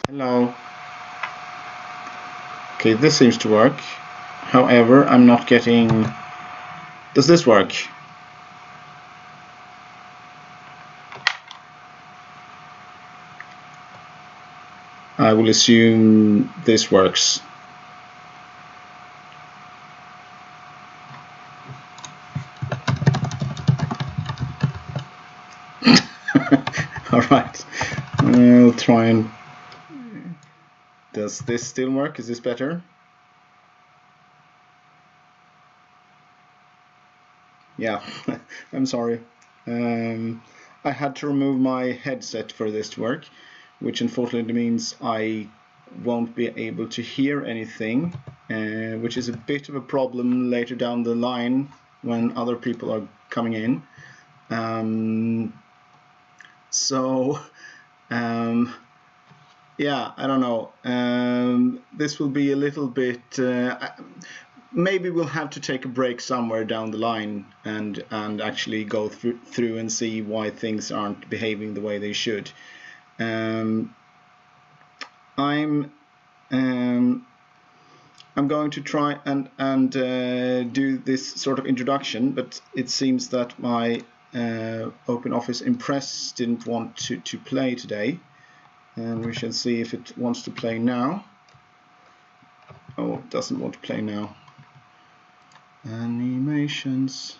Hello. Okay, this seems to work. However, I'm not getting... Does this work? I will assume this works. Alright, I'll try and... Does this still work? Is this better? Yeah, I'm sorry. I had to remove my headset for this to work, which unfortunately means I won't be able to hear anything, which is a bit of a problem later down the line when other people are coming in. Yeah, I don't know. This will be a little bit... maybe we'll have to take a break somewhere down the line and actually go through and see why things aren't behaving the way they should. I'm going to try and do this sort of introduction, but it seems that my OpenOffice Impress didn't want to play today, and we shall see if it wants to play now. Oh, it doesn't want to play now. Animations.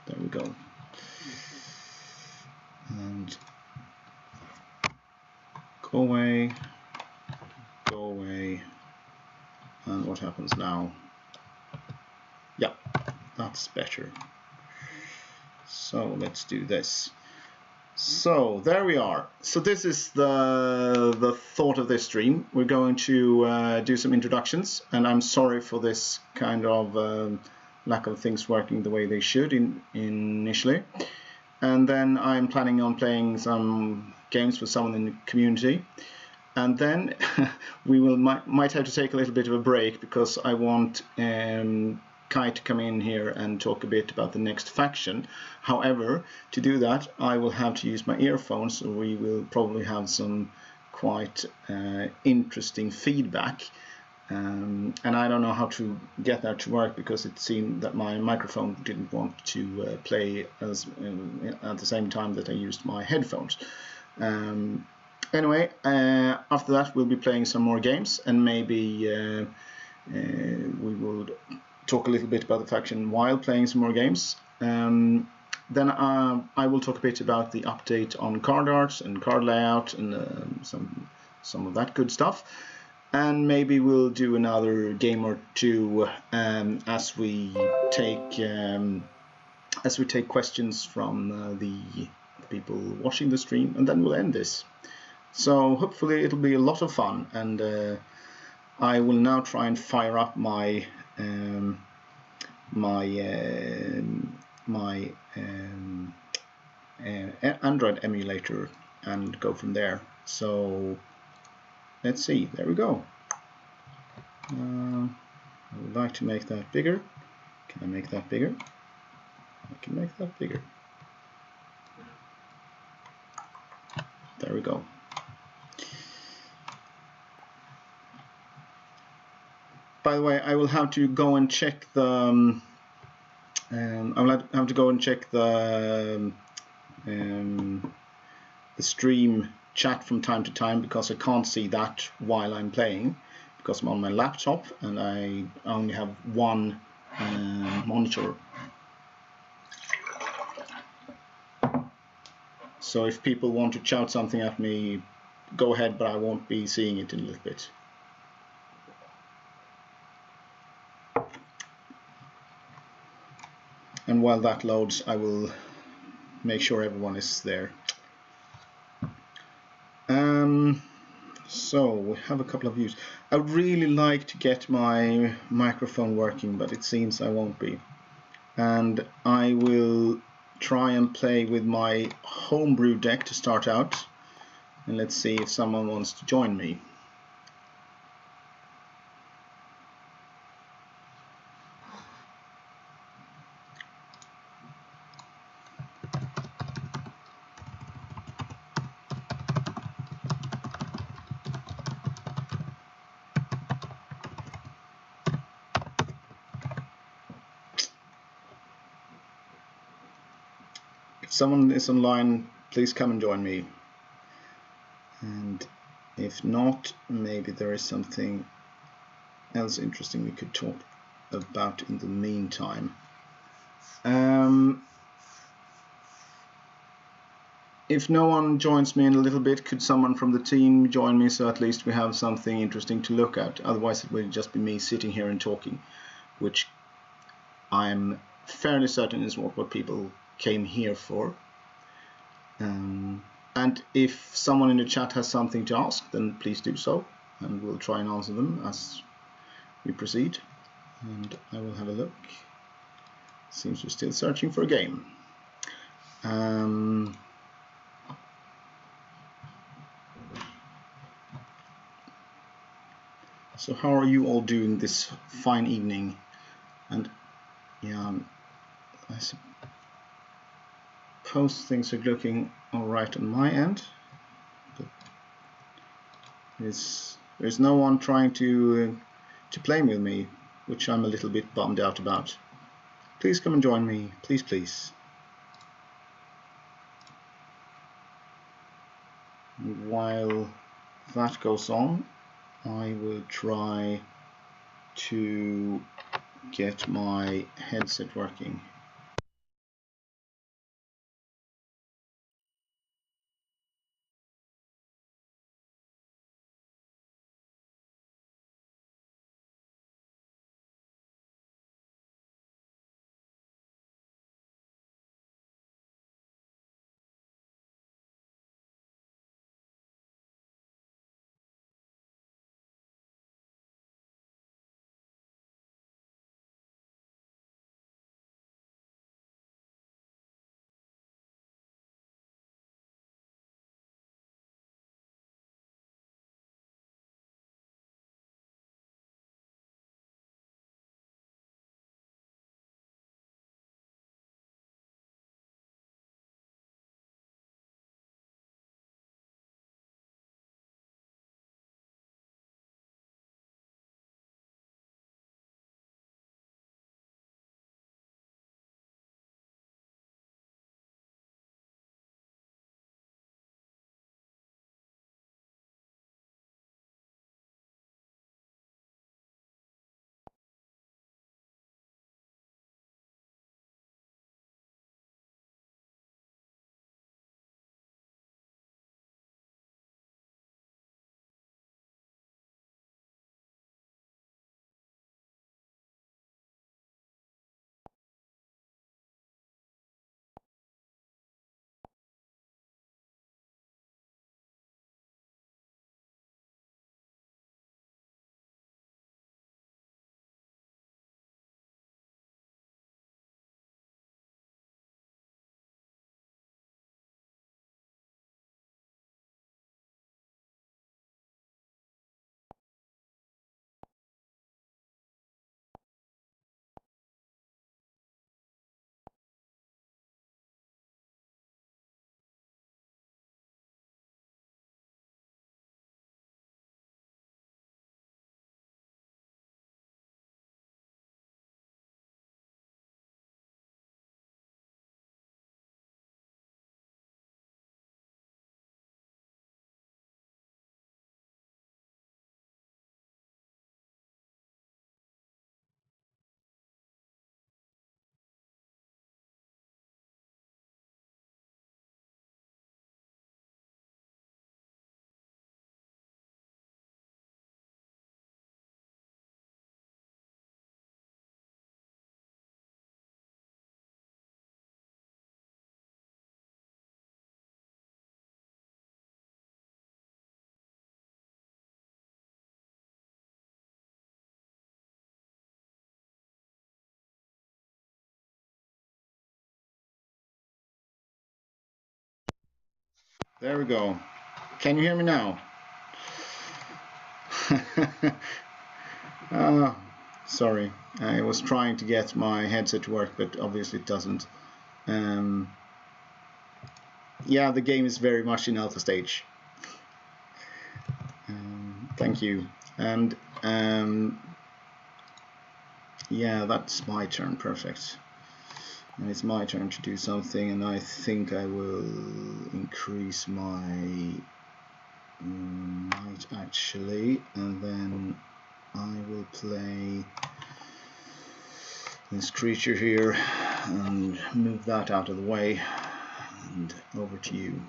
There we go. And go away. Go away. And what happens now? Yeah, that's better. So let's do this. So there we are. So this is the thought of this stream. We're going to do some introductions, and I'm sorry for this kind of lack of things working the way they should initially. And then I'm planning on playing some games with someone in the community. And then we might have to take a little bit of a break because I want Kai to come in here and talk a bit about the next faction. However, to do that, I will have to use my earphones, so we will probably have some quite interesting feedback. And I don't know how to get that to work because it seemed that my microphone didn't want to play at the same time that I used my headphones. Anyway, after that we'll be playing some more games, and maybe we will talk a little bit about the faction while playing some more games. Then I will talk a bit about the update on card art and card layout and some of that good stuff. And maybe we'll do another game or two as we take questions from the people watching the stream, and then we'll end this. So hopefully it'll be a lot of fun, and I will now try and fire up my Android emulator and go from there. So let's see. There we go. I would like to make that bigger. Can I make that bigger? I can make that bigger. There we go. By the way, I will have to go and check the. I will have to go and check the stream chat from time to time because I can't see that while I'm playing because I'm on my laptop and I only have one monitor. So if people want to shout something at me, go ahead, but I won't be seeing it in a little bit. And while that loads, I will make sure everyone is there. So we have a couple of views. I would really like to get my microphone working, but it seems I won't be. And I will try and play with my homebrew deck to start out. And let's see if someone wants to join me. If someone is online, please come and join me. And if not, maybe there is something else interesting we could talk about in the meantime. If no one joins me in a little bit, could someone from the team join me so at least we have something interesting to look at? Otherwise it will just be me sitting here and talking, which I'm fairly certain is what people came here for. And if someone in the chat has something to ask, then please do so, and we'll try and answer them as we proceed. And I will have a look. Seems we're still searching for a game. So how are you all doing this fine evening? And yeah, I suppose things are looking all right on my end. But there's no one trying to play with me, which I'm a little bit bummed out about. Please come and join me, please, please. And while that goes on, I will try to get my headset working. There we go. Can you hear me now? Sorry, I was trying to get my headset to work, but obviously it doesn't. Yeah, the game is very much in alpha stage. Thank you. And yeah, that's my turn. Perfect. And it's my turn to do something, and I think I will increase my might actually, and then I will play this creature here and move that out of the way, and over to you.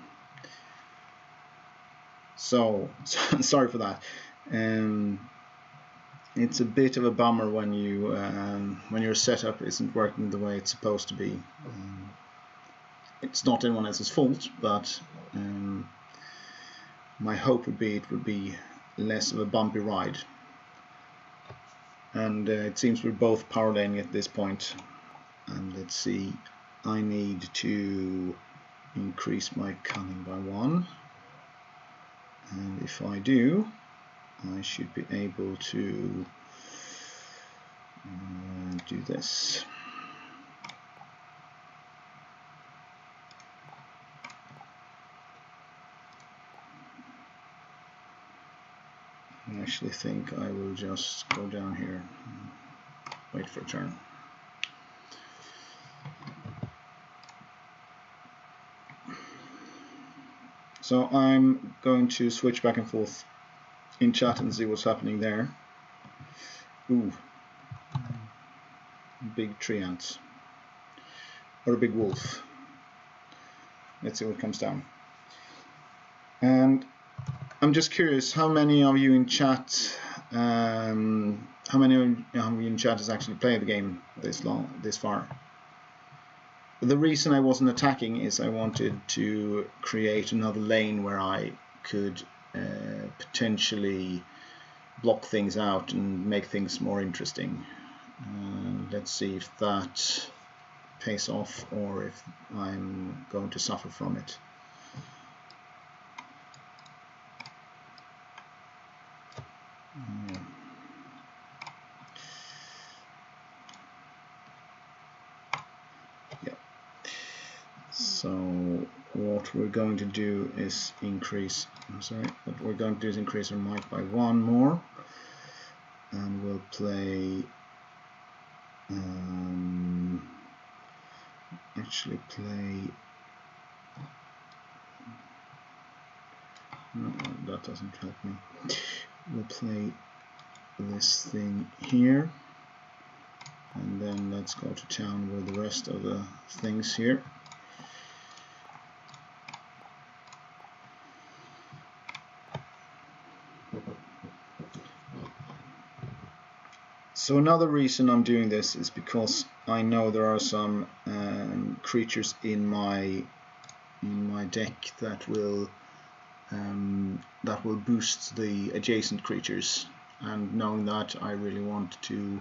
So sorry for that. It's a bit of a bummer when your setup isn't working the way it's supposed to be. It's not anyone else's fault, but my hope would be it would be less of a bumpy ride. And it seems we're both power laning at this point. And let's see, I need to increase my cunning by 1. And if I do, I should be able to do this. I actually think I will just go down here and wait for a turn. So I'm going to switch back and forth in chat and see what's happening there. Ooh, big tree ants, or a big wolf. Let's see what comes down. And I'm just curious, how many of you in chat, has actually played the game this far? The reason I wasn't attacking is I wanted to create another lane where I could potentially block things out and make things more interesting. Let's see if that pays off or if I'm going to suffer from it. So what we're going to do is increase, what we're going to do is increase our might by 1 more, and we'll play, no, that doesn't help me. We'll play this thing here, and then let's go to town with the rest of the things here. So another reason I'm doing this is because I know there are some creatures in my deck that will boost the adjacent creatures, and knowing that, I really want to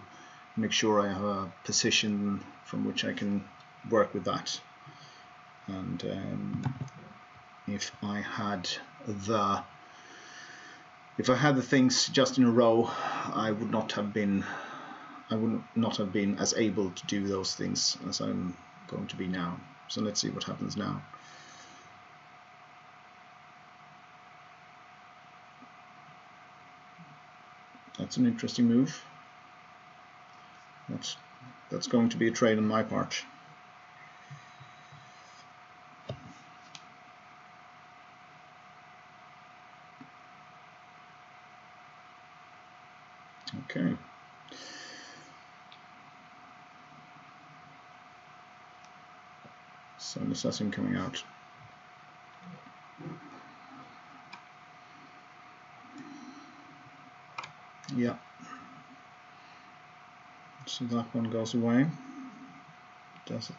make sure I have a position from which I can work with that. And if I had the things just in a row, I would not have been as able to do those things as I'm going to be now. So let's see what happens now. That's an interesting move. That's going to be a trade on my part. Okay. So an assassin coming out. Yeah. So that one goes away. That's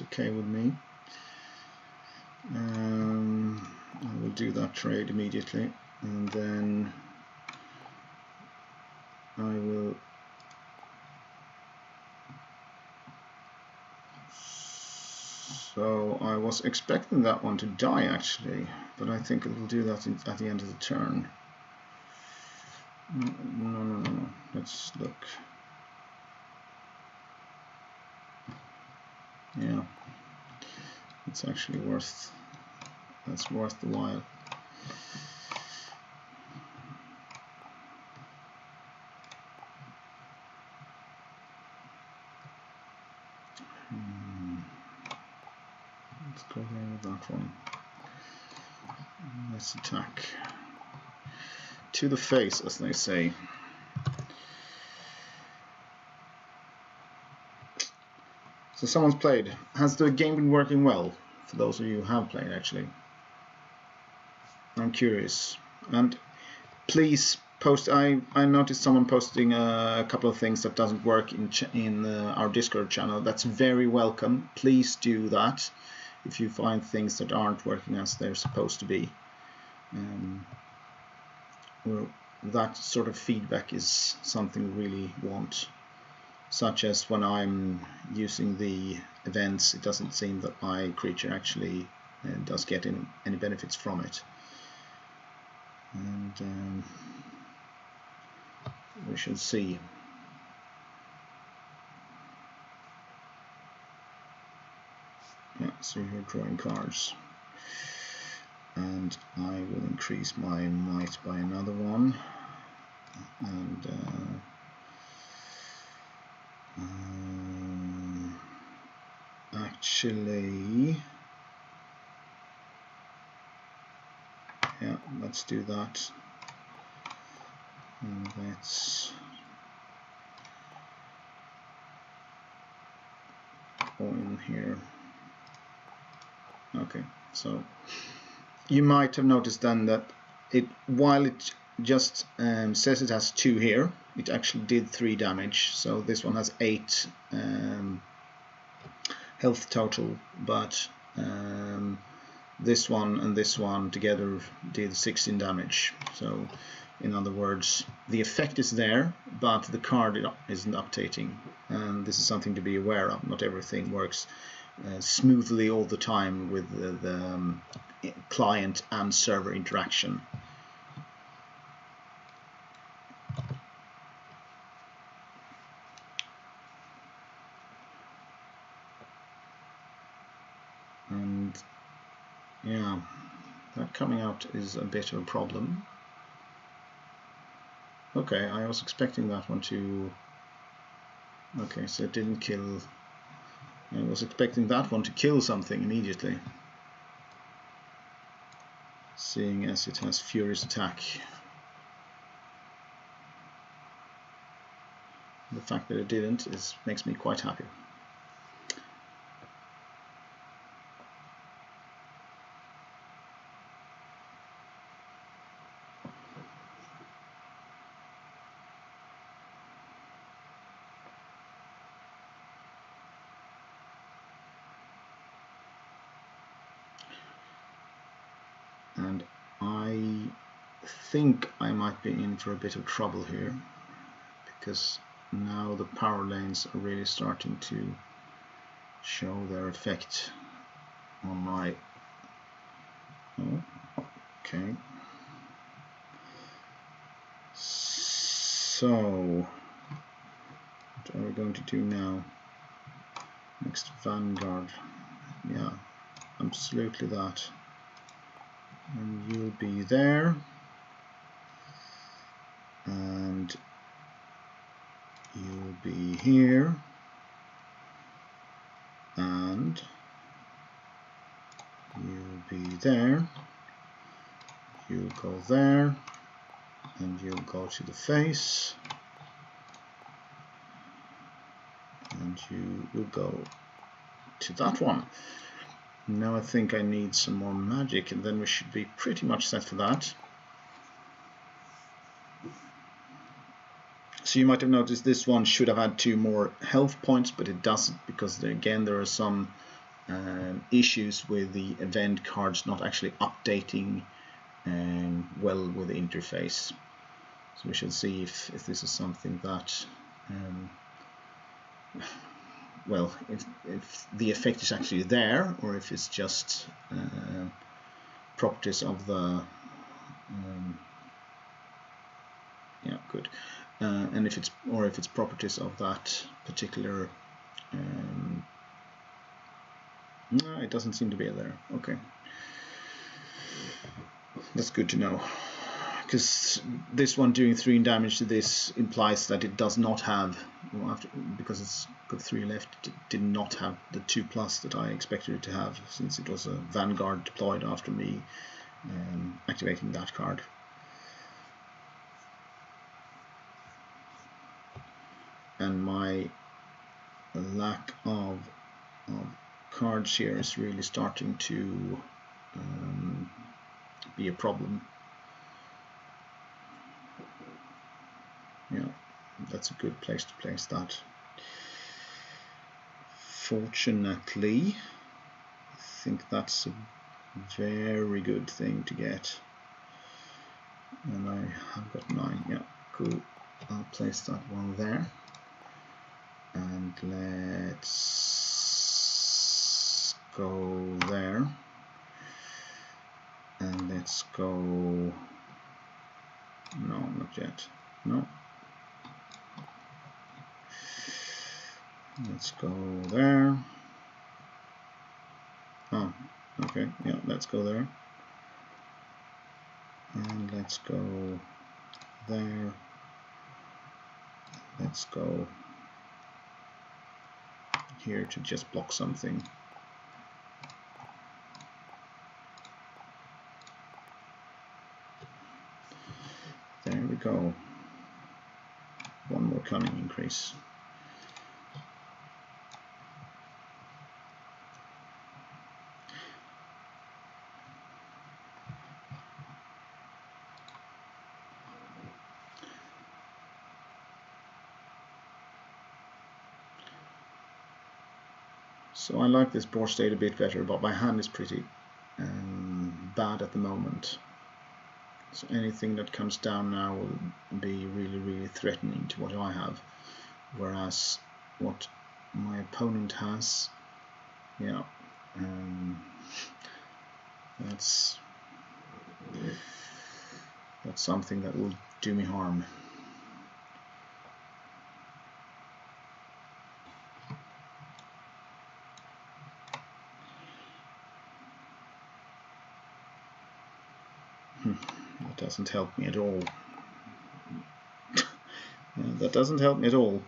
okay with me. I will do that trade immediately, and then I will. So I was expecting that one to die actually, but I think it will do that at the end of the turn. No. Let's look. Yeah, it's actually worth. That's worth the while. Let's go there with that one. Let's attack. To the face, as they say. So someone's played. Has the game been working well? For those of you who have played, actually. I'm curious. And please post. I noticed someone posting a couple of things that doesn't work in our Discord channel. That's very welcome. Please do that if you find things that aren't working as they're supposed to be. Well, that sort of feedback is something we really want. Such as when I'm using the events, it doesn't seem that my creature actually does get any benefits from it. And we shall see. Yeah, so you're drawing cards. And I will increase my might by another one. And actually, yeah, let's do that. And let's go in here. Okay, so you might have noticed then that while it just says it has 2 here, it actually did 3 damage. So this one has 8 health total, but this one and this one together did 16 damage. So in other words, the effect is there, but the card isn't updating, and this is something to be aware of. Not everything works smoothly all the time with the client and server interaction. And yeah, that coming out is a bit of a problem. Okay, I was expecting that one to... Okay, so it didn't kill... I was expecting that one to kill something immediately, seeing as it has Furious Attack. The fact that it didn't makes me quite happy. And I think I might be in for a bit of trouble here, because now the power lanes are really starting to show their effect on my... Oh, okay. So, what are we going to do now? Next, Vanguard. Yeah, absolutely that. And you'll be there, and you'll be here, and you'll be there, you'll go there, and you'll go to the face, and you will go to that one. Now I think I need some more magic, and then we should be pretty much set for that. So you might have noticed this one should have had 2 more health points, but it doesn't, because again there are some issues with the event cards not actually updating well with the interface. So we shall see if this is something that well, if the effect is actually there, or if it's just properties of the yeah, good. And if it's properties of that particular no, it doesn't seem to be there. Okay, that's good to know, because this one doing 3 damage to this implies that it does not have, well, because it's got 3 left, it did not have the 2+ that I expected it to have, since it was a Vanguard deployed after me activating that card. And my lack of cards here is really starting to be a problem. Yeah, that's a good place to place that. Fortunately, I think that's a very good thing to get. And I have got 9. Yeah, cool. I'll place that one there. And let's go there. And let's go. No, not yet. No. Let's go there. Oh, okay. Yeah, let's go there. And let's go there. Let's go here to just block something. There we go. One more cunning increase. So I like this board state a bit better, but my hand is pretty bad at the moment. So anything that comes down now will be really threatening to what I have, whereas what my opponent has, yeah, that's something that will do me harm. That doesn't help me at all. That doesn't help me at all.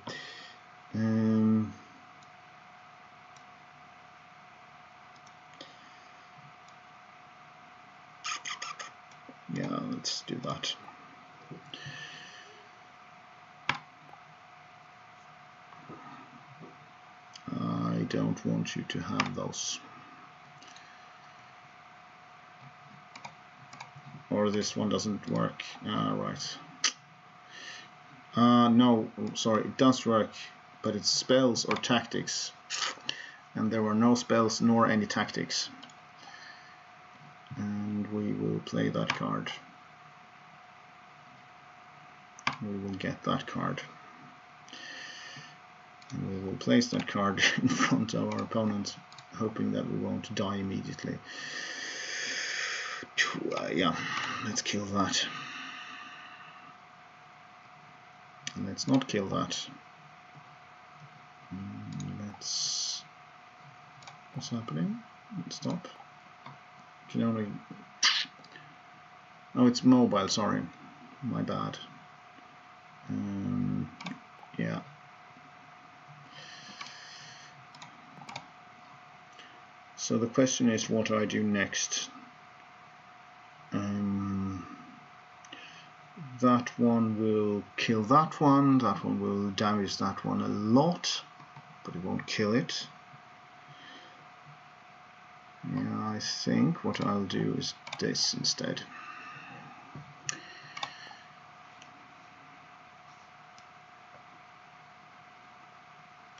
Yeah, let's do that. I don't want you to have those. Or this one doesn't work. Right. No, sorry, it does work, but it's spells or tactics. And there were no spells nor any tactics. And we will play that card. We will get that card. And we will place that card in front of our opponent, hoping that we won't die immediately. Yeah, let's kill that. And let's not kill that. Let's... What's happening? Let's stop. Can only... Oh, it's mobile, sorry. My bad. Yeah. So the question is, what do I do next? That one will kill that one will damage that one a lot, but it won't kill it. Yeah, I think what I'll do is this instead.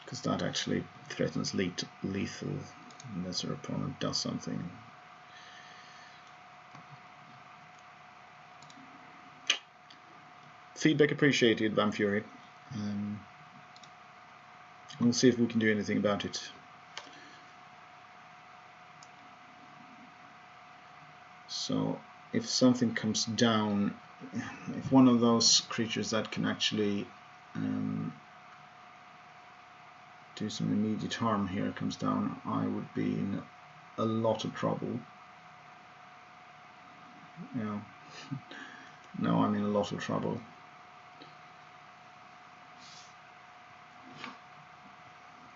Because that actually threatens lethal unless your opponent does something. Feedback appreciated, Van Fury. We'll see if we can do anything about it. So if something comes down, if one of those creatures that can actually do some immediate harm here comes down, I would be in a lot of trouble. Yeah. Now I'm in a lot of trouble.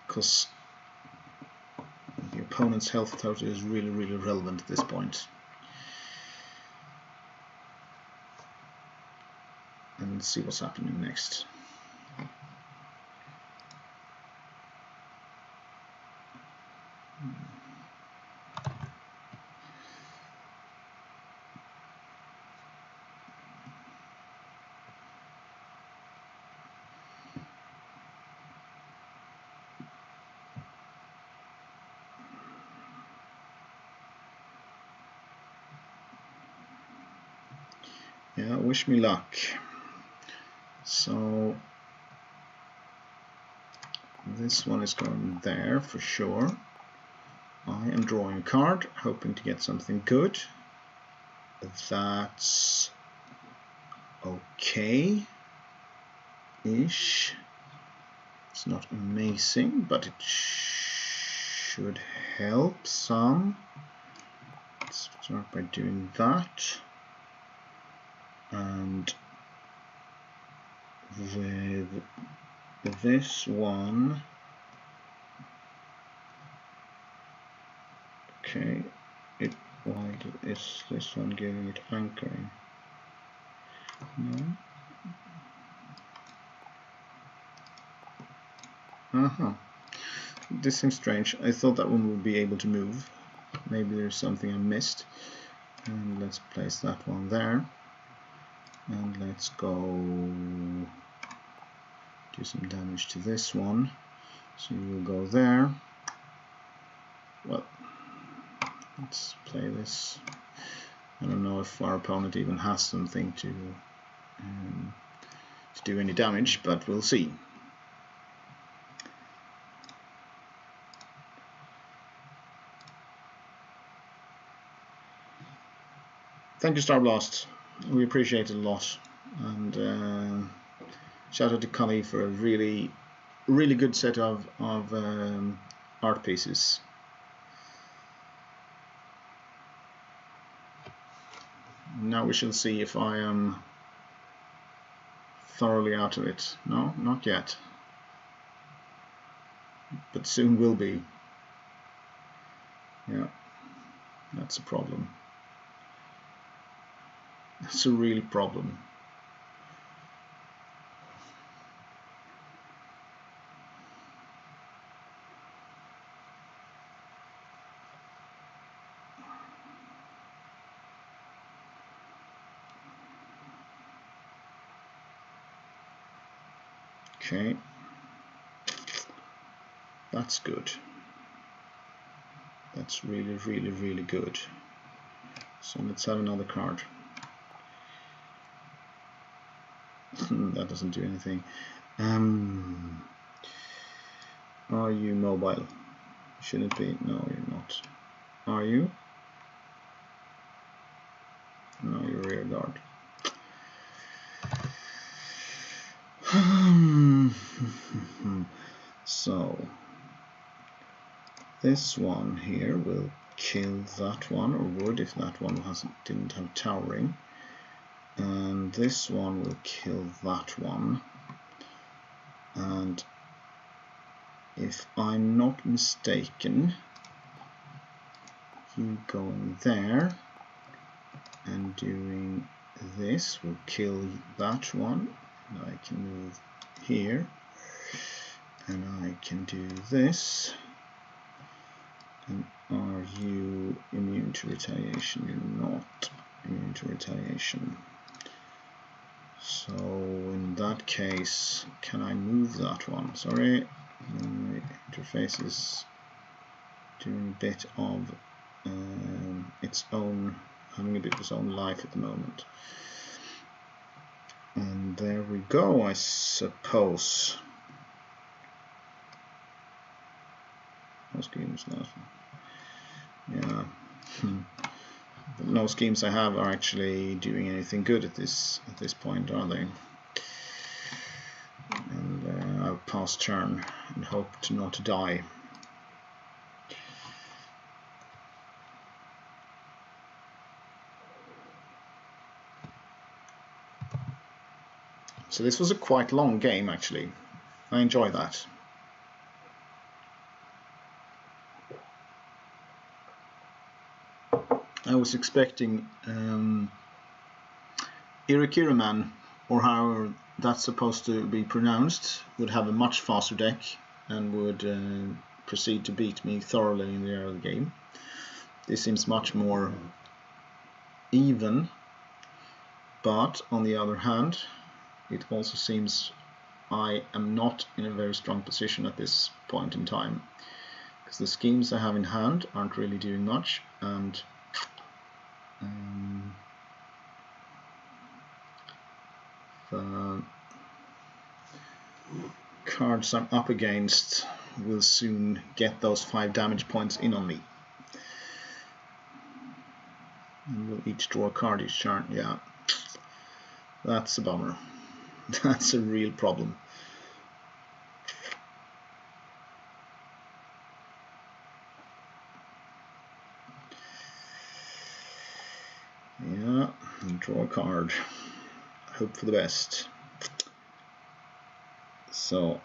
Because the opponent's health total is really, really relevant at this point. And let's see what's happening next. Yeah, wish me luck. So this one is going there for sure. I am drawing a card, hoping to get something good. That's okay-ish. It's not amazing, but it should help some. Let's start by doing that. And with this one, okay, why is this one giving it anchoring? No. This seems strange. I thought that one would be able to move. Maybe there's something I missed. And let's place that one there. And let's go do some damage to this one. So you will go there. Well, let's play this. I don't know if our opponent even has something to do any damage, but we'll see. Thank you, Starblast. We appreciate it a lot, and shout out to Karl for a really good set of art pieces. Now we shall see if I am thoroughly out of it. No, not yet, but soon will be. Yeah, that's a problem. That's a real problem. Okay, that's good. That's really good. So let's have another card. That doesn't do anything. Are you mobile? Shouldn't be. No, you're not. Are you? No, you're rear guard. So this one here will kill that one, or would if that one didn't have towering. And this one will kill that one. And if I'm not mistaken, you going there and doing this will kill that one. And I can move here, and I can do this. And are you immune to retaliation? You're not immune to retaliation. So in that case, can I move that one? Sorry, my interface is doing a bit of having a bit of its own life at the moment. And there we go, I suppose. No schemes left. Yeah. But no schemes I have are actually doing anything good at this point, are they? And I'll pass turn and hope to not die. So this was a quite long game, actually. I enjoy that. I was expecting Irikiruman, or however that's supposed to be pronounced, would have a much faster deck and would proceed to beat me thoroughly in the early game. This seems much more even, but on the other hand, it also seems I am not in a very strong position at this point in time, because the schemes I have in hand aren't really doing much, and the cards I'm up against will soon get those 5 damage points in on me. And we'll each draw a card each turn. Yeah, that's a bummer. That's a real problem. Yeah, draw a card. Hope for the best. So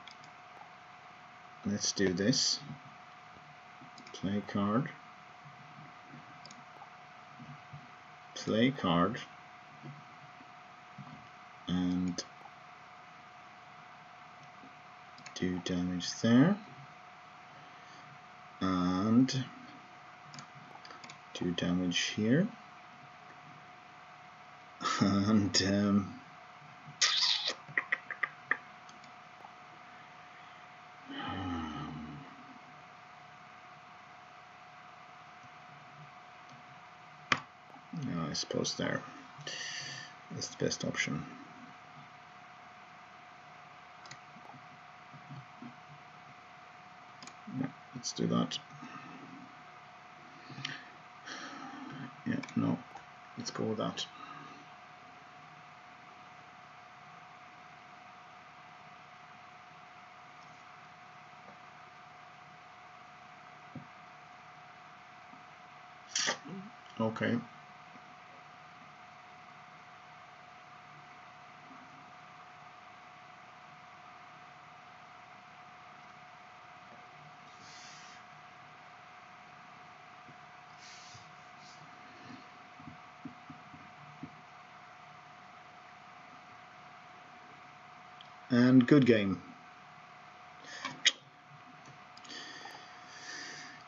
let's do this. Play card. Play card. And do damage there. And do damage here. And I suppose there is the best option. Yeah, let's do that. Yeah, no, let's go with that. Okay. And good game.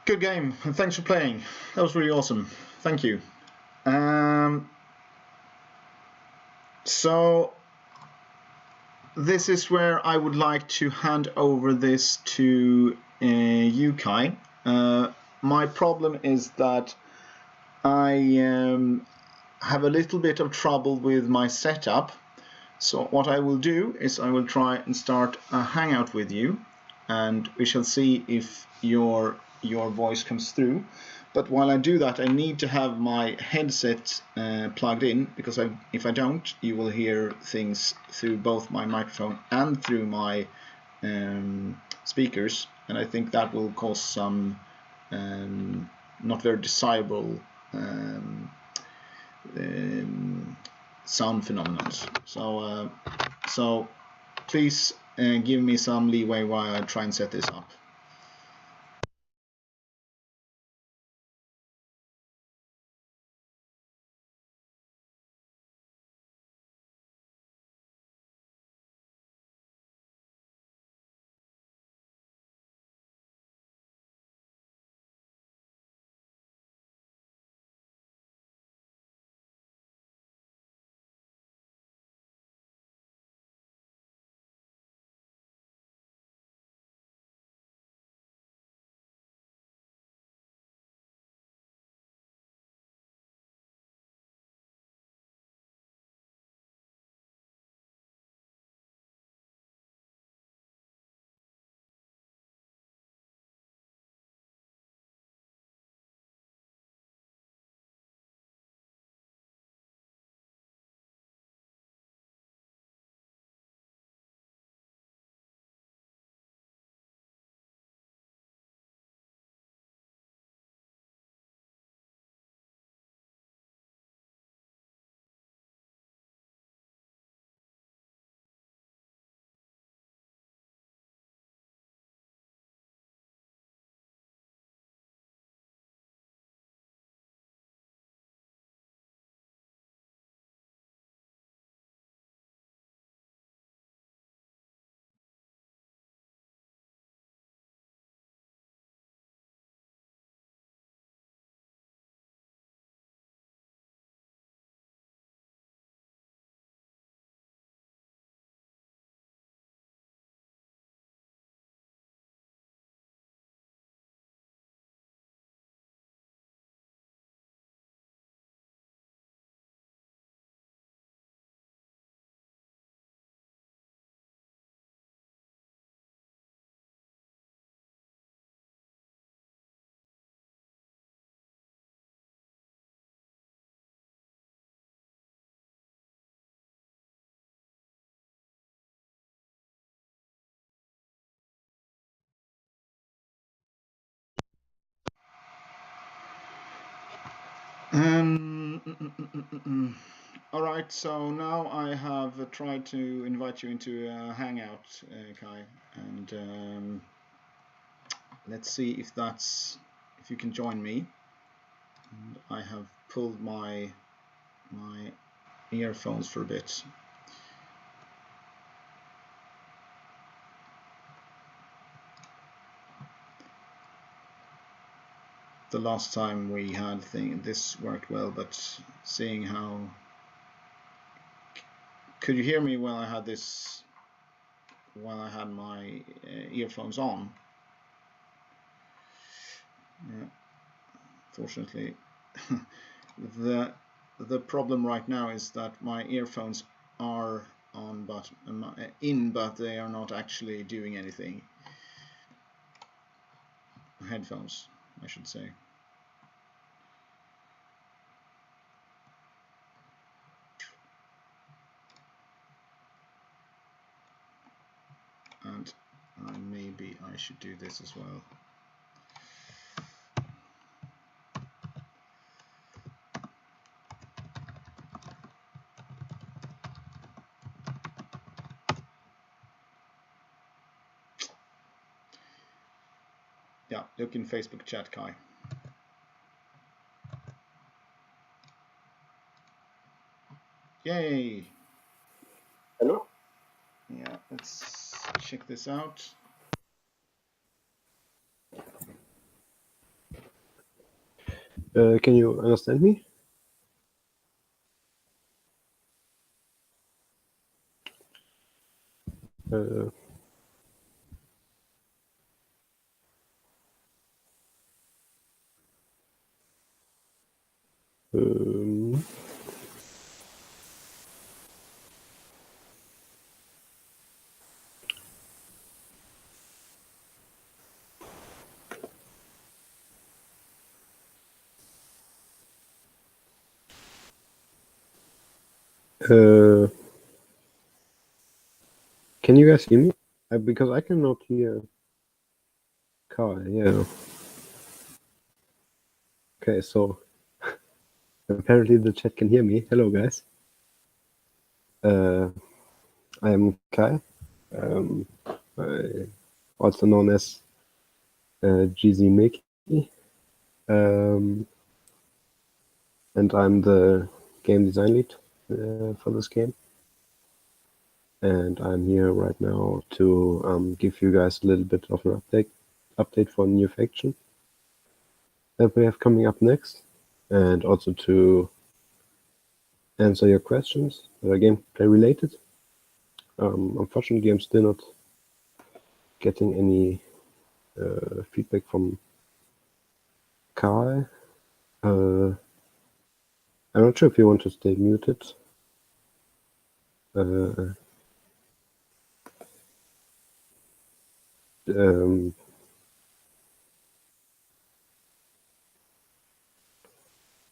Good game, and thanks for playing. That was really awesome. Thank you. So this is where I would like to hand over this to you, Kai. My problem is that I have a little bit of trouble with my setup. So what I will do is I will try and start a hangout with you, and we shall see if your voice comes through. But while I do that, I need to have my headset plugged in, because if I don't, you will hear things through both my microphone and through my speakers, and I think that will cause some not very desirable sound phenomena. So please give me some leeway while I try and set this up. All right, so now I have tried to invite you into a hangout, Kai, and let's see if you can join me. And I have pulled my earphones for a bit. The last time we had this worked well, but seeing how, could you hear me while I had my earphones on? Yeah. Fortunately, the problem right now is that my earphones are on, but but they are not actually doing anything. Headphones, I should say. And maybe I should do this as well. Yeah, look in Facebook chat, Kai. Yay! Hello? Yeah, let's check this out. Can you understand me? Uh, um, uh, can you guys hear me? Because I cannot hear Karl, yeah. Okay, so apparently the chat can hear me. Hello, guys. I am Kai, also known as GZ Mickey, and I'm the game design lead for this game. And I'm here right now to give you guys a little bit of an update for a new faction that we have coming up next, and also to answer your questions that are gameplay related. Unfortunately, I'm still not getting any feedback from Karl. I'm not sure if you want to stay muted.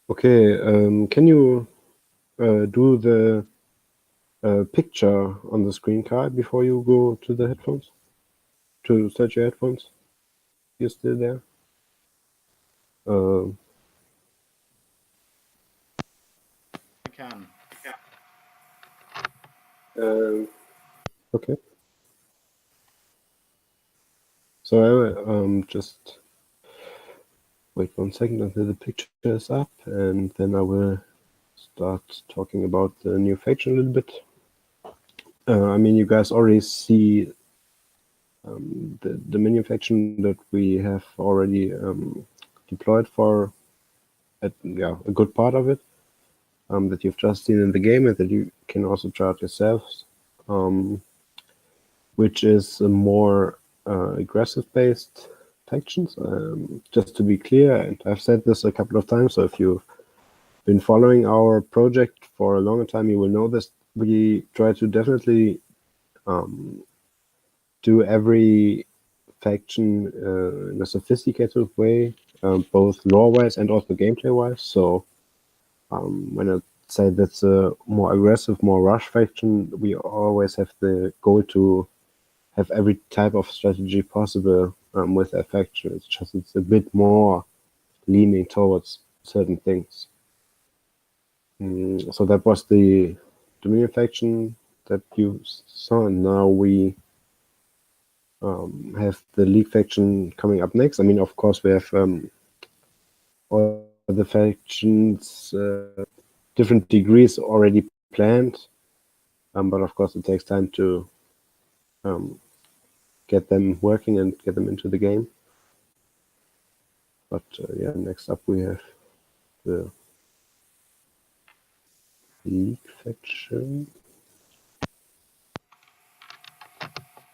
Okay, can you do the picture on the screen, Karl, before you go to the headphones? To search your headphones? You're still there? I can. Okay. So I just wait 1 second until the picture is up, and then I will start talking about the new faction a little bit. I mean, you guys already see the minion faction that we have already deployed for a good part of it, that you've just seen in the game and that you can also try out yourselves, which is a more aggressive-based factions. Just to be clear, and I've said this a couple of times, so if you've been following our project for a longer time, you will know this. We try to definitely do every faction in a sophisticated way, both lore-wise and also gameplay-wise. So when I say that's a more aggressive, more rush faction, we always have the goal to have every type of strategy possible with a faction. It's a bit more leaning towards certain things. So that was the Dominion faction that you saw, and now we have the League faction coming up next. I mean, of course, we have all the factions, different degrees already planned, but of course it takes time to get them working and get them into the game. But yeah, next up we have the League faction.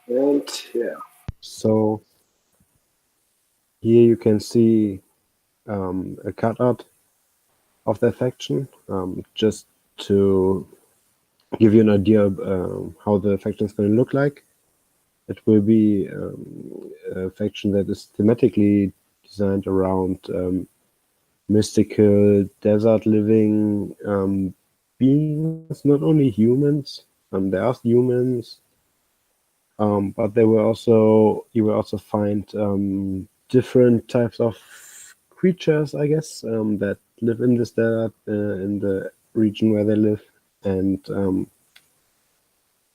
And yeah, so here you can see a cutout of that faction, just to give you an idea of how the faction is going to look like. It will be a faction that is thematically designed around mystical desert living beings, not only humans. There are humans, but you will also find different types of creatures, I guess, that live in this desert, in the region where they live. And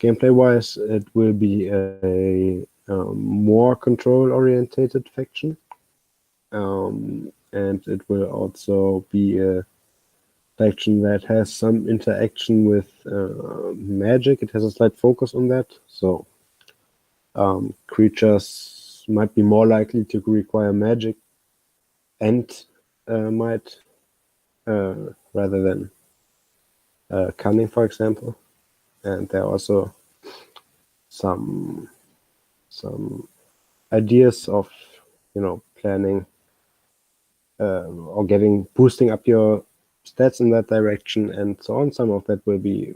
gameplay-wise, it will be a more control-orientated faction, and it will also be a faction that has some interaction with magic. It has a slight focus on that, so creatures might be more likely to require magic and might rather than cunning, for example. And there are also some ideas of planning or boosting up your stats in that direction and so on. Some of that will be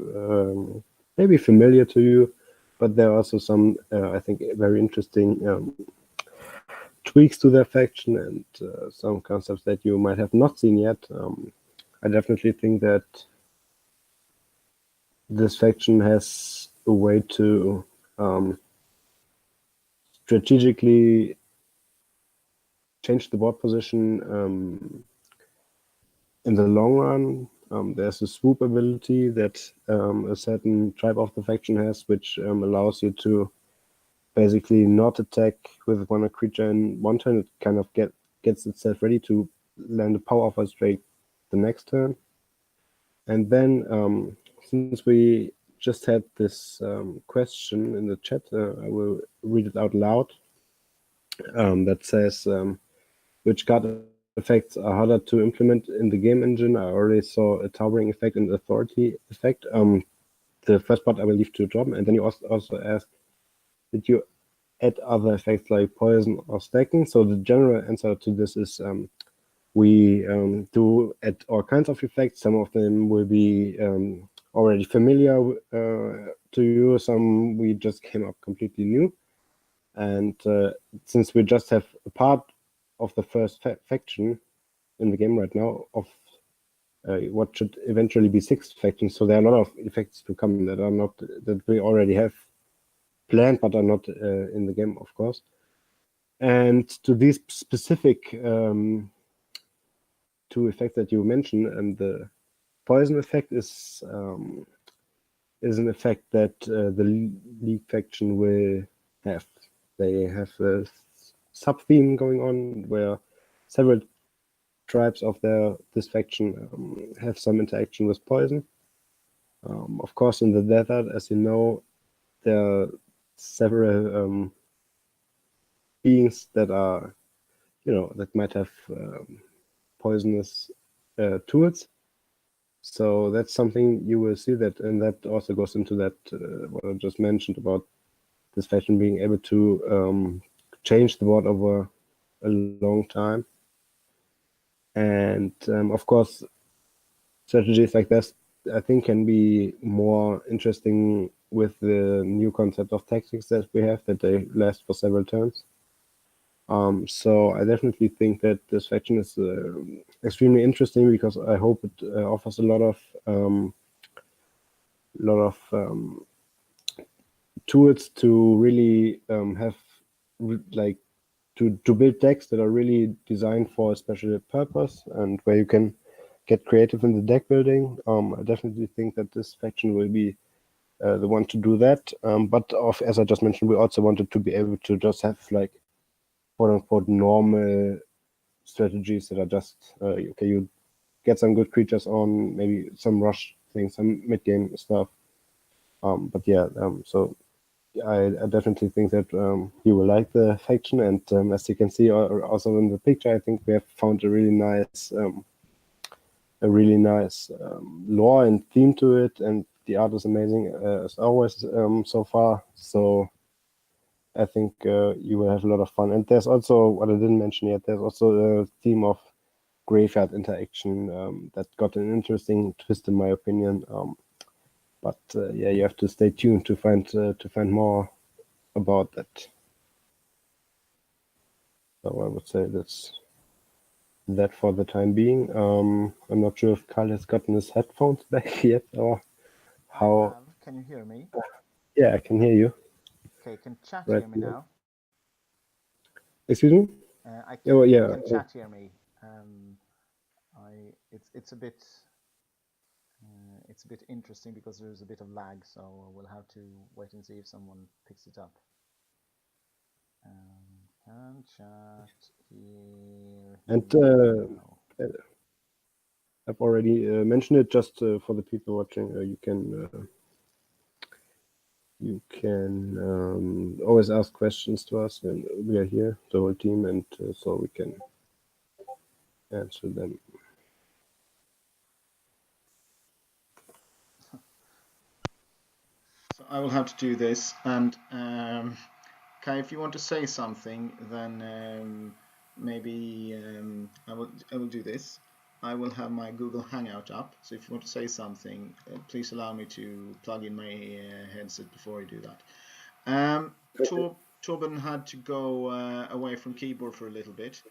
maybe familiar to you, but there are also some I think very interesting tweaks to their faction and some concepts that you might have not seen yet. I definitely think that this faction has a way to strategically change the board position in the long run. There's a swoop ability that a certain tribe of the faction has, which allows you to basically not attack with one creature in one turn. It kind of gets itself ready to land a power of a strike the next turn. And then since we just had this question in the chat, I will read it out loud. That says, which card effects are harder to implement in the game engine? I already saw a towering effect and authority effect. The first part I will leave to John, and then you also asked, did you add other effects like poison or stacking? So the general answer to this is we do add all kinds of effects. Some of them will be already familiar to you. Some we just came up completely new. And since we just have a part of the first faction in the game right now of what should eventually be 6 factions, so there are a lot of effects to come that we already have planned but are not in the game, of course. And to these specific 2 effects that you mentioned, and the poison effect is an effect that the League faction will have. They have a sub-theme going on where several tribes of this faction have some interaction with poison. Of course, in the desert, as you know, there are several beings that are, that might have poisonous tools. So that's something you will see that, and that also goes into that what I just mentioned about this faction being able to change the board over a long time. And of course, strategies like this, I think, can be more interesting with the new concept of tactics that we have, that they last for several turns. So I definitely think that this faction is extremely interesting, because I hope it offers a lot of tools to really have to build decks that are really designed for a special purpose, and where you can get creative in the deck building. I definitely think that this faction will be the one to do that. But as I just mentioned, we also wanted to be able to just have like quote unquote normal strategies that are just okay, you get some good creatures on, maybe some rush things, some mid game stuff. But yeah, so I definitely think that you will like the faction, and as you can see also in the picture, I think we have found a really nice lore and theme to it, and the art is amazing as always so far. So I think you will have a lot of fun. And there's also, what I didn't mention yet, there's also a theme of graveyard interaction that got an interesting twist in my opinion. But yeah, you have to stay tuned to find more about that. So I would say that's that for the time being. I'm not sure if Karl has gotten his headphones back yet or how. I have. Can you hear me? Yeah, I can hear you. Okay, can chat Right hear me now? Excuse me? Can Yeah. chat hear me? It's a bit interesting because there's a bit of lag, so we'll have to wait and see if someone picks it up. Can chat hear And now? I've already mentioned it just for the people watching. You can always ask questions to us, and we are here, the whole team, and so we can answer them. So I will have to do this, and Kai, if you want to say something, then maybe I will do this. I will have my Google Hangout up, so if you want to say something, please allow me to plug in my headset before you do that. Torben had to go away from keyboard for a little bit,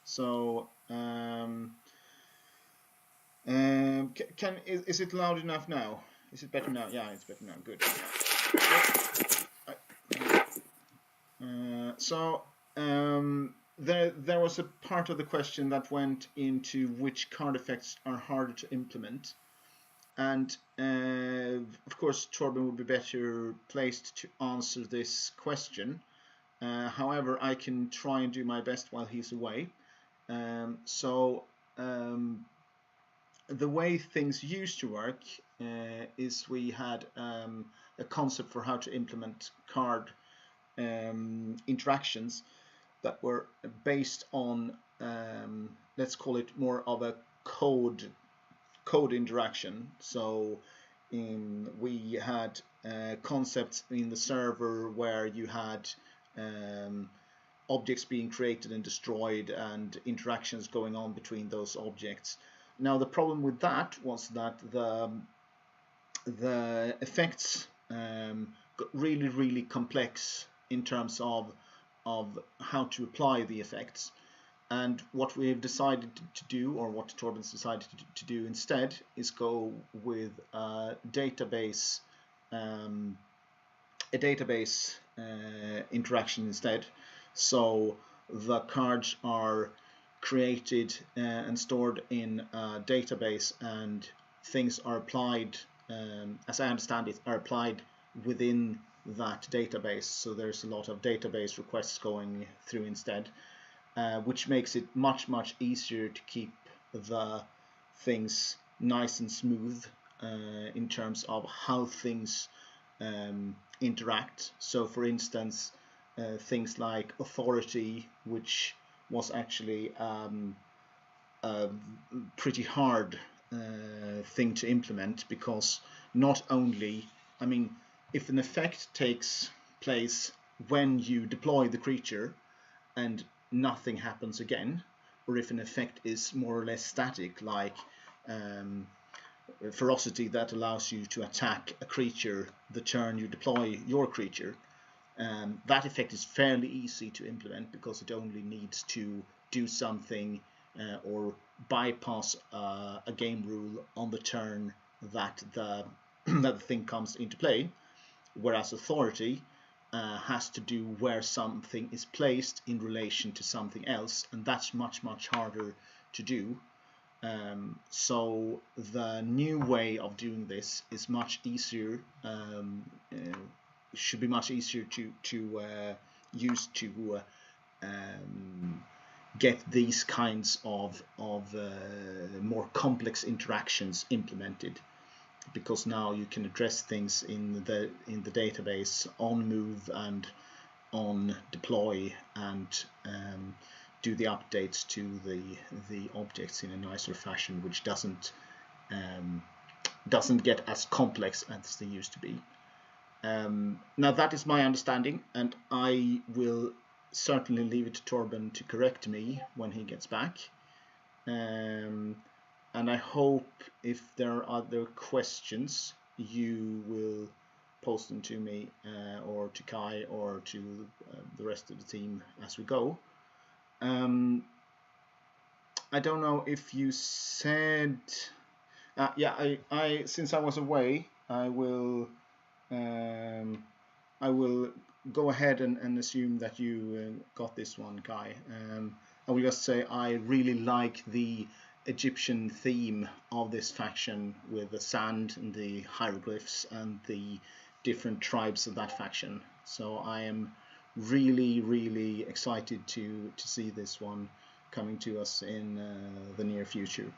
so is it loud enough now? Is it better now? Yeah, it's better now. Good. There was a part of the question that went into which card effects are harder to implement, and of course Torben would be better placed to answer this question. However, I can try and do my best while he's away. The way things used to work is we had a concept for how to implement card interactions that were based on let's call it more of a code interaction. So we had concepts in the server where you had objects being created and destroyed and interactions going on between those objects. Now the problem with that was that the effects got really complex in terms of how to apply the effects. And what we've decided to do, or what Torben's decided to do instead, is go with a database interaction instead. So the cards are created and stored in a database, and things are applied, as I understand it, are applied within that database. So there's a lot of database requests going through instead, which makes it much easier to keep the things nice and smooth in terms of how things interact. So for instance, things like authority, which was actually a pretty hard thing to implement, because not only, I mean, if an effect takes place when you deploy the creature and nothing happens again, or if an effect is more or less static, like ferocity that allows you to attack a creature the turn you deploy your creature, that effect is fairly easy to implement because it only needs to do something or bypass a game rule on the turn that the that the thing comes into play, whereas authority has to do where something is placed in relation to something else, and that's much harder to do. So the new way of doing this is much easier. Should be much easier to use to get these kinds of more complex interactions implemented, because now you can address things in the database on move and on deploy, and do the updates to the objects in a nicer fashion, which doesn't get as complex as they used to be. Now that is my understanding, and I will certainly leave it to Torben to correct me when he gets back. And I hope if there are other questions, you will post them to me or to Kai or to the rest of the team as we go. I don't know if you said... yeah, I since I was away, I will go ahead and assume that you got this one, Kai. I will just say I really like the Egyptian theme of this faction, with the sand and the hieroglyphs and the different tribes of that faction. So I am really excited to see this one coming to us in the near future.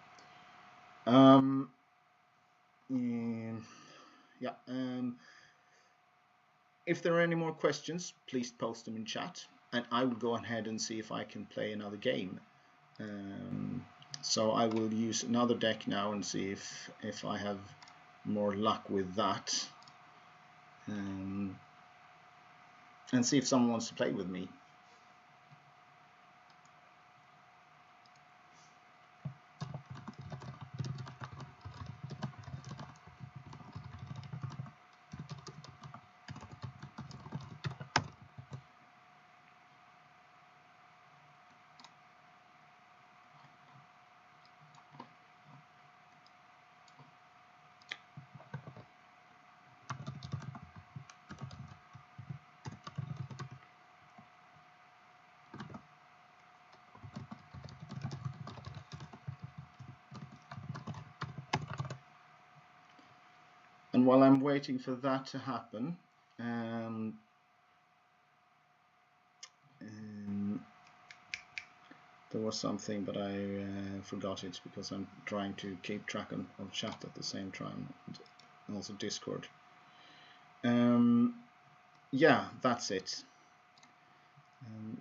If there are any more questions, please post them in chat, and I will go ahead and see if I can play another game. So I will use another deck now and see if I have more luck with that, and see if someone wants to play with me. And while I'm waiting for that to happen, there was something, but I forgot it because I'm trying to keep track of chat at the same time, and also Discord. Yeah, that's it.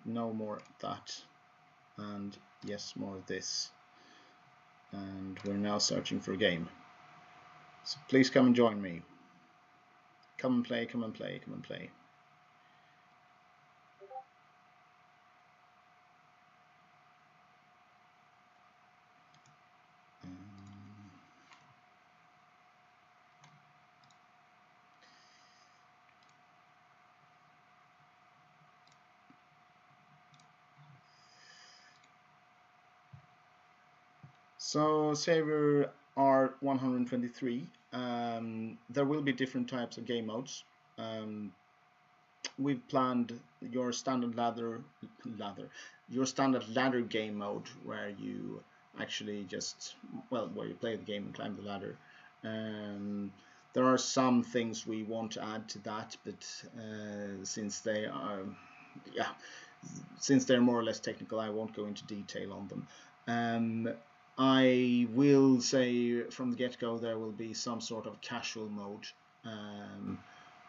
No more of that, and yes, more of this. And we're now searching for a game. So please come and join me. Come and play, come and play, come and play. So Savior R123, there will be different types of game modes. We've planned your standard ladder game mode, where you actually just, well, where you play the game and climb the ladder. There are some things we want to add to that, but since they are, since they're more or less technical, I won't go into detail on them. I will say from the get-go there will be some sort of casual mode,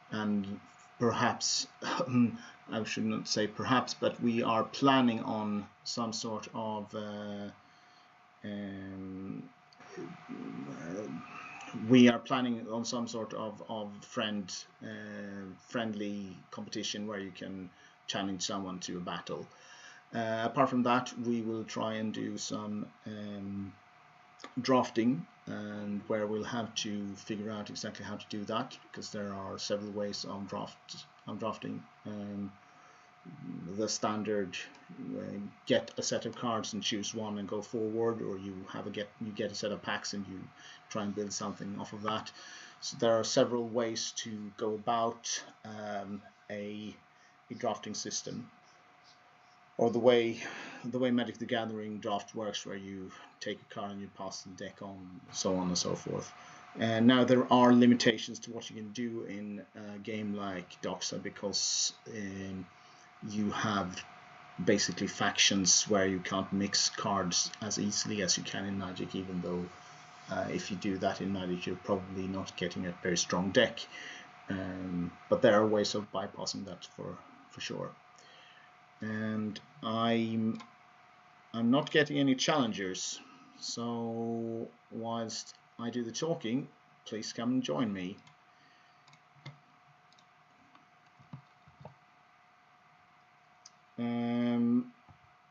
and perhaps, I should not say perhaps, but we are planning on some sort of friendly competition where you can challenge someone to a battle. Apart from that, we will try and do some drafting, and where we'll have to figure out exactly how to do that, because there are several ways of drafting. The standard, get a set of cards and choose one and go forward, or you get a set of packs and you try and build something off of that. So there are several ways to go about a drafting system. or the way Magic the Gathering draft works, where you take a card and you pass the deck on, so on and so forth. And now there are limitations to what you can do in a game like Doxa, because you have basically factions where you can't mix cards as easily as you can in Magic, even though if you do that in Magic, you're probably not getting a very strong deck. But there are ways of bypassing that for sure. And I'm not getting any challengers, so whilst I do the talking, please come and join me.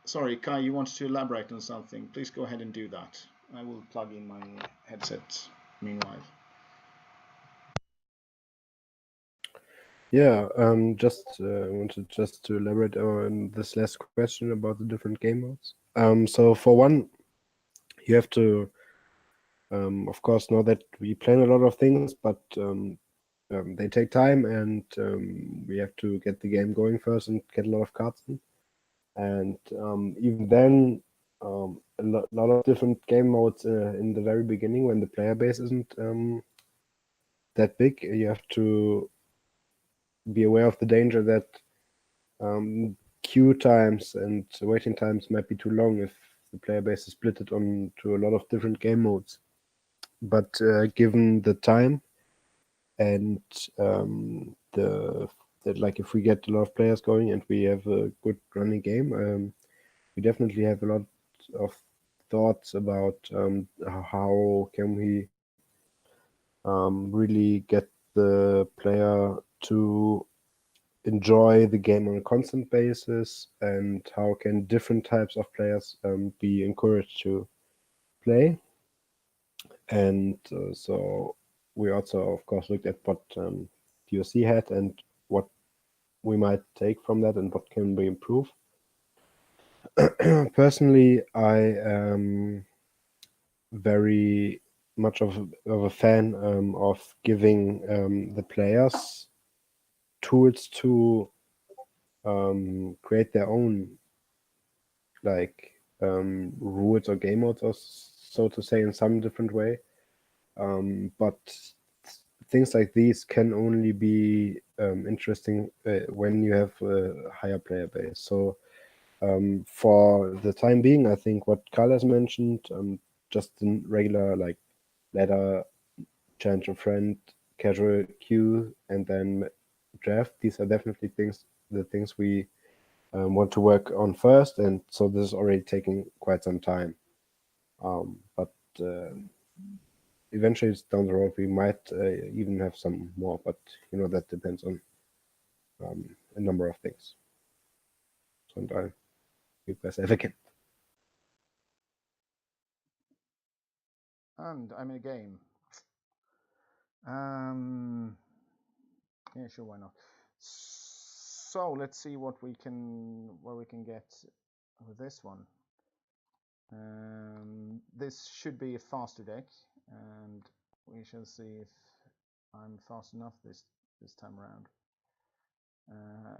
Sorry, Kai, you wanted to elaborate on something? Please go ahead and do that. I will plug in my headset meanwhile. Yeah, just wanted just to elaborate on this last question about the different game modes. So for one, you have to, of course, know that we plan a lot of things, but they take time, and we have to get the game going first and get a lot of cards in. And even then, a lot of different game modes in the very beginning, when the player base isn't that big. You have to be aware of the danger that queue times and waiting times might be too long if the player base is split it onto a lot of different game modes. But given the time and like if we get a lot of players going and we have a good running game, we definitely have a lot of thoughts about how can we really get the player to enjoy the game on a constant basis, and how can different types of players be encouraged to play. And so we also, of course, looked at what DOC had and what we might take from that and what can we improve. Personally, I am very much of a fan of giving the players tools to create their own like rules or game modes, or so to say, in some different way. But things like these can only be interesting when you have a higher player base. So for the time being, I think what Karl has mentioned, just in regular like ladder, challenge a friend, casual queue, and then draft. These are definitely the things we want to work on first, and so this is already taking quite some time. But eventually down the road we might even have some more, but that depends on a number of things. So, and I'll be best as I can. And I'm in a game. Yeah, sure, why not? So let's see where we can get with this one. This should be a faster deck, and we shall see if I'm fast enough this time around.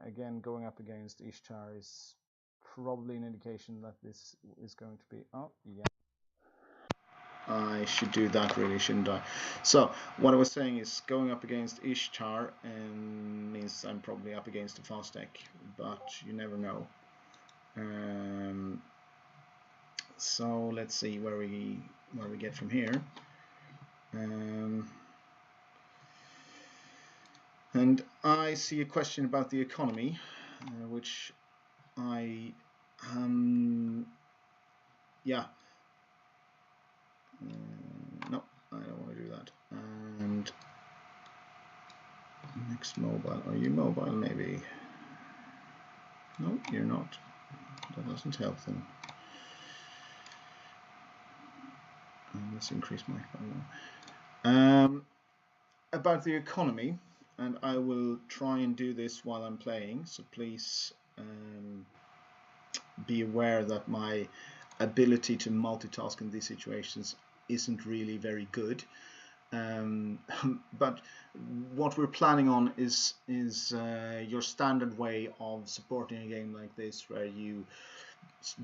Again, going up against Ishtar is probably an indication that this is going to be. Oh, yeah. I should do that, really, shouldn't I? So what I was saying is, going up against Ishtar means I'm probably up against a fast deck, but you never know. So let's see where we get from here. And I see a question about the economy, which I yeah. No, I don't want to do that. And next mobile. Are you mobile? Maybe. No, you're not. That doesn't help them. Let's increase my volume. About the economy, and I will try and do this while I'm playing, so please be aware that my ability to multitask in these situations isn't really very good. But what we're planning on is your standard way of supporting a game like this, where you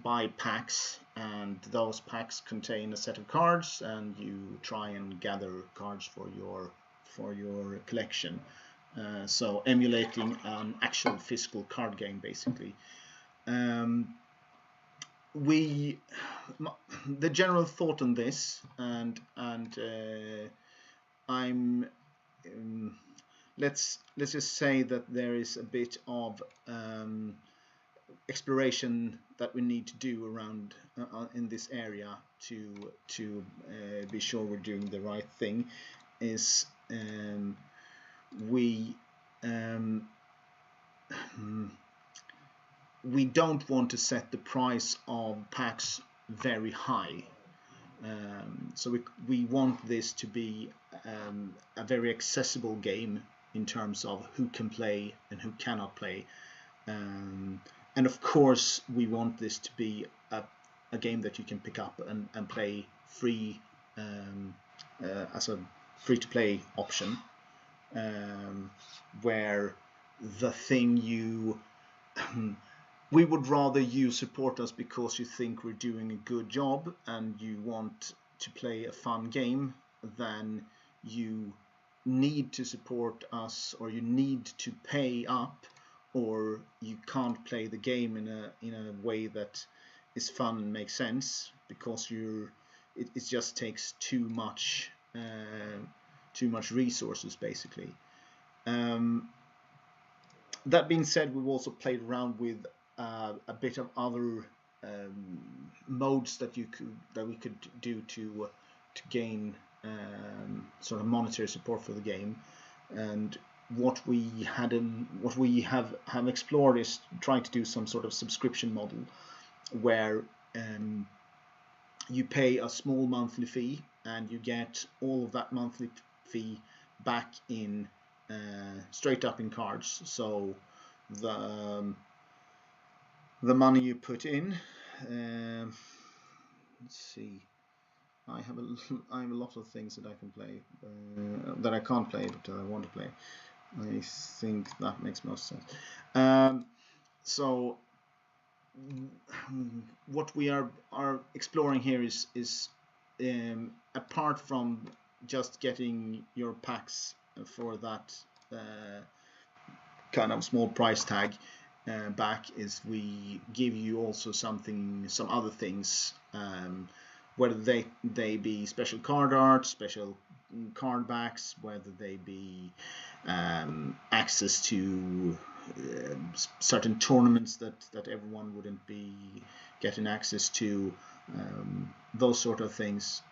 buy packs, and those packs contain a set of cards, and you try and gather cards for your collection. So emulating an actual physical card game, basically. The general thought on this, and I'm let's just say that there is a bit of exploration that we need to do around in this area to be sure we're doing the right thing. Is we don't want to set the price of packs very high. So we want this to be a very accessible game in terms of who can play and who cannot play. And of course, we want this to be a game that you can pick up and play free as a free-to-play option, where the thing we would rather you support us because you think we're doing a good job and you want to play a fun game, than you need to support us, or you need to pay up, or you can't play the game in a way that is fun and makes sense because it just takes too much resources, basically. That being said, we've also played around with a bit of other modes that we could do to gain sort of monetary support for the game. And what we have explored is trying to do some sort of subscription model where you pay a small monthly fee and you get all of that monthly fee back in straight up in cards. So the money you put in, let's see, I have a lot of things that I can play that I can't play but I want to play. I think that makes most sense. So what we are exploring here is apart from just getting your packs for that kind of small price tag back, is we give you also some other things, whether they be special card art, special card backs, whether they be access to certain tournaments that everyone wouldn't be getting access to, those sort of things.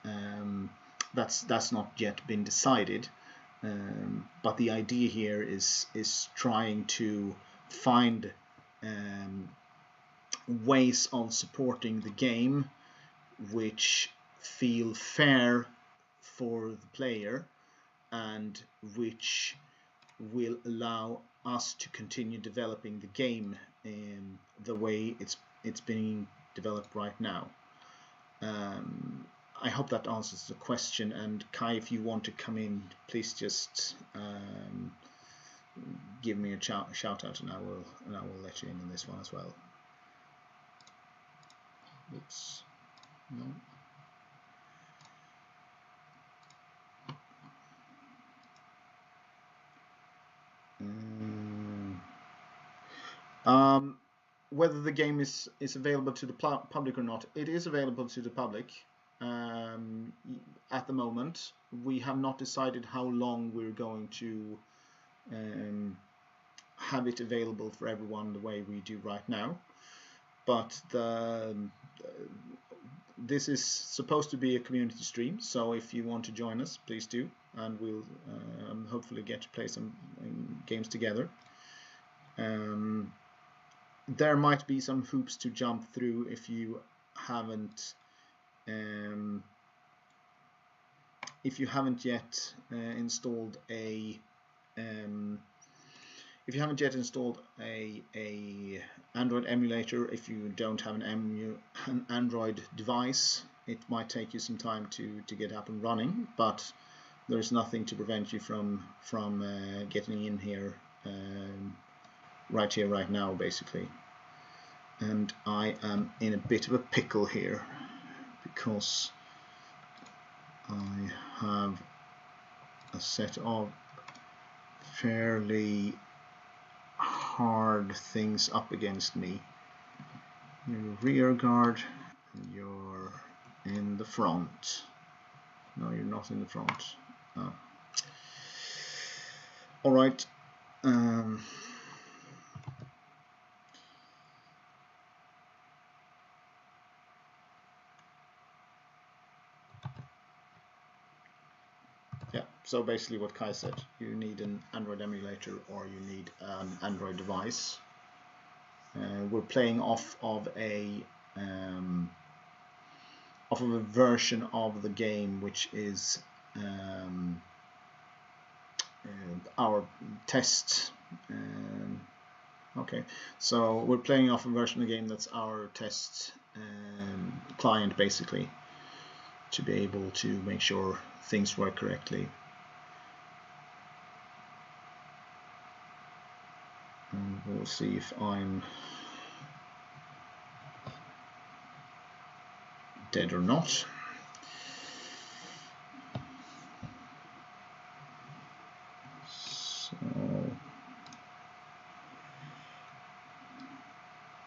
That's not yet been decided, but the idea here is trying to find ways of supporting the game which feel fair for the player and which will allow us to continue developing the game in the way it's being developed right now. I hope that answers the question, and Kai, if you want to come in, please just give me a shout out, and I will let you in on this one as well. Oops. No. Whether the game is available to the public or not, it is available to the public. At the moment, we have not decided how long we're going to have it available for everyone the way we do right now. But this is supposed to be a community stream, so if you want to join us, please do, and we'll hopefully get to play some games together. There might be some hoops to jump through if you haven't yet installed a Android emulator. If you don't have an Android device, it might take you some time to get up and running, but there's nothing to prevent you from getting in here right here, right now, basically. And I am in a bit of a pickle here because I have a set of fairly hard things up against me. You're rear guard, and you're in the front. No, you're not in the front. Oh. All right. Yeah, so basically what Kai said, you need an Android emulator or you need an Android device. We're playing off of a version of the game which is our test. Okay, so we're playing off a version of the game that's our test client, basically, to be able to make sure things work correctly. And we'll see if I'm dead or not. So,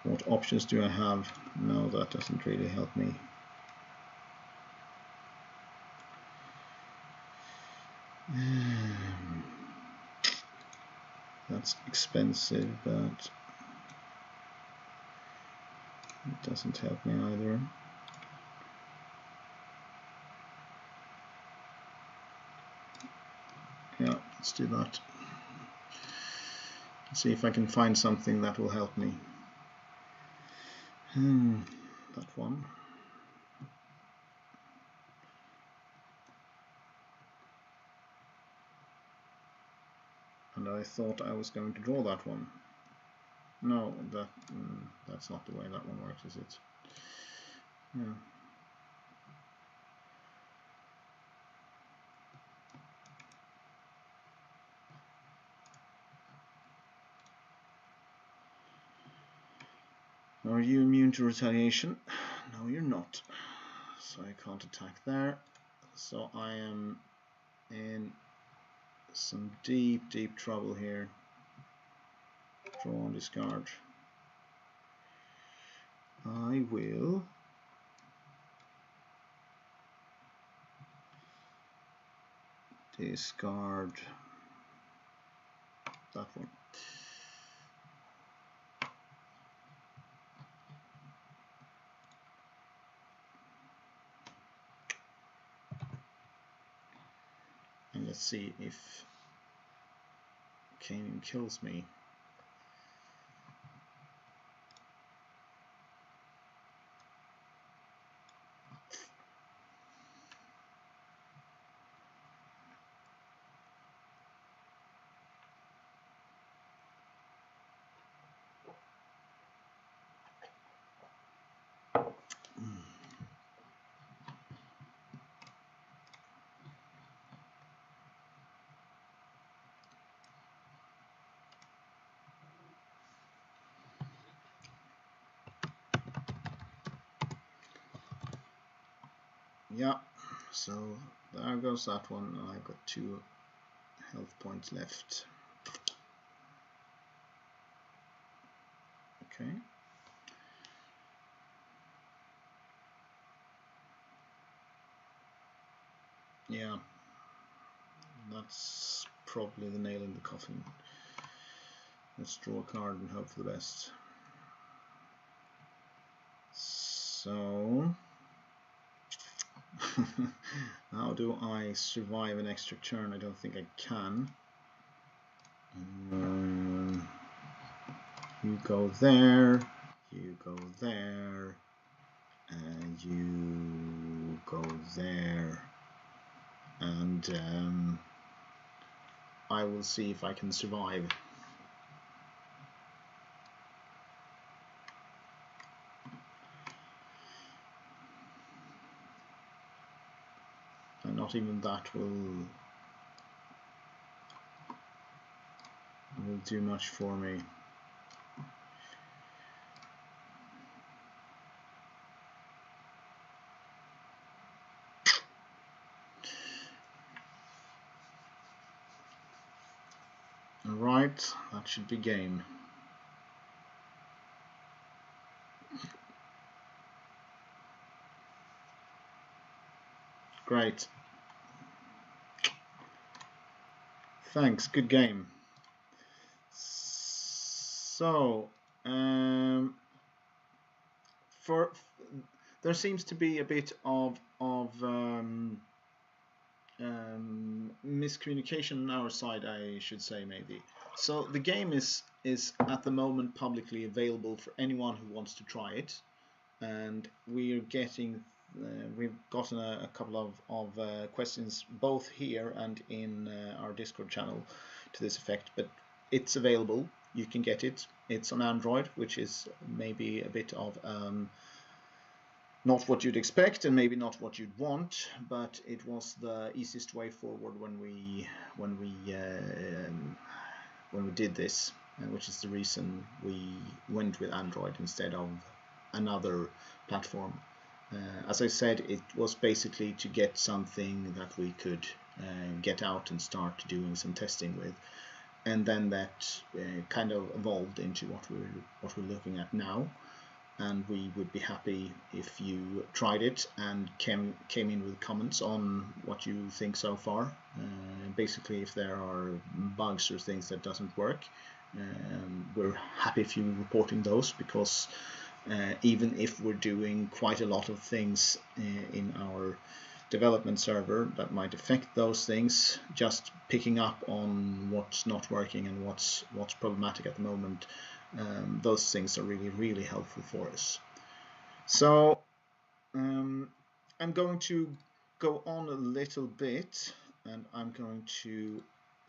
what options do I have? No, that doesn't really help me. That's expensive, but it doesn't help me either. Yeah, let's do that. Let's see if I can find something that will help me. That one. And I thought I was going to draw that one. No, that's not the way that one works, is it? Yeah. Are you immune to retaliation? No, you're not. So I can't attack there. So I am in some deep, deep trouble here. Draw and discard. I will discard that one. And let's see if Canaan kills me. Yeah, so there goes that one. I've got 2 health points left. Okay. Yeah, that's probably the nail in the coffin. Let's draw a card and hope for the best. So, how do I survive an extra turn? I don't think I can. You go there, you go there, and you go there, and I will see if I can survive. And not even that will will do much for me. Alright, that should be game. Great. Thanks, good game. So, there seems to be a bit of miscommunication on our side, I should say, maybe. So the game is at the moment publicly available for anyone who wants to try it, and we've gotten a couple of questions both here and in our Discord channel to this effect. But it's available. You can get it. It's on Android, which is maybe a bit of not what you'd expect and maybe not what you'd want, but it was the easiest way forward when we did this, which is the reason we went with Android instead of another platform. As I said, it was basically to get something that we could get out and start doing some testing with, and then that kind of evolved into what we're looking at now. And we would be happy if you tried it and came in with comments on what you think so far. Basically, if there are bugs or things that doesn't work, we're happy if you're reporting those, because even if we're doing quite a lot of things in our development server that might affect those things, just picking up on what's not working and what's problematic at the moment, those things are really helpful for us. So I'm going to go on a little bit, and I'm going to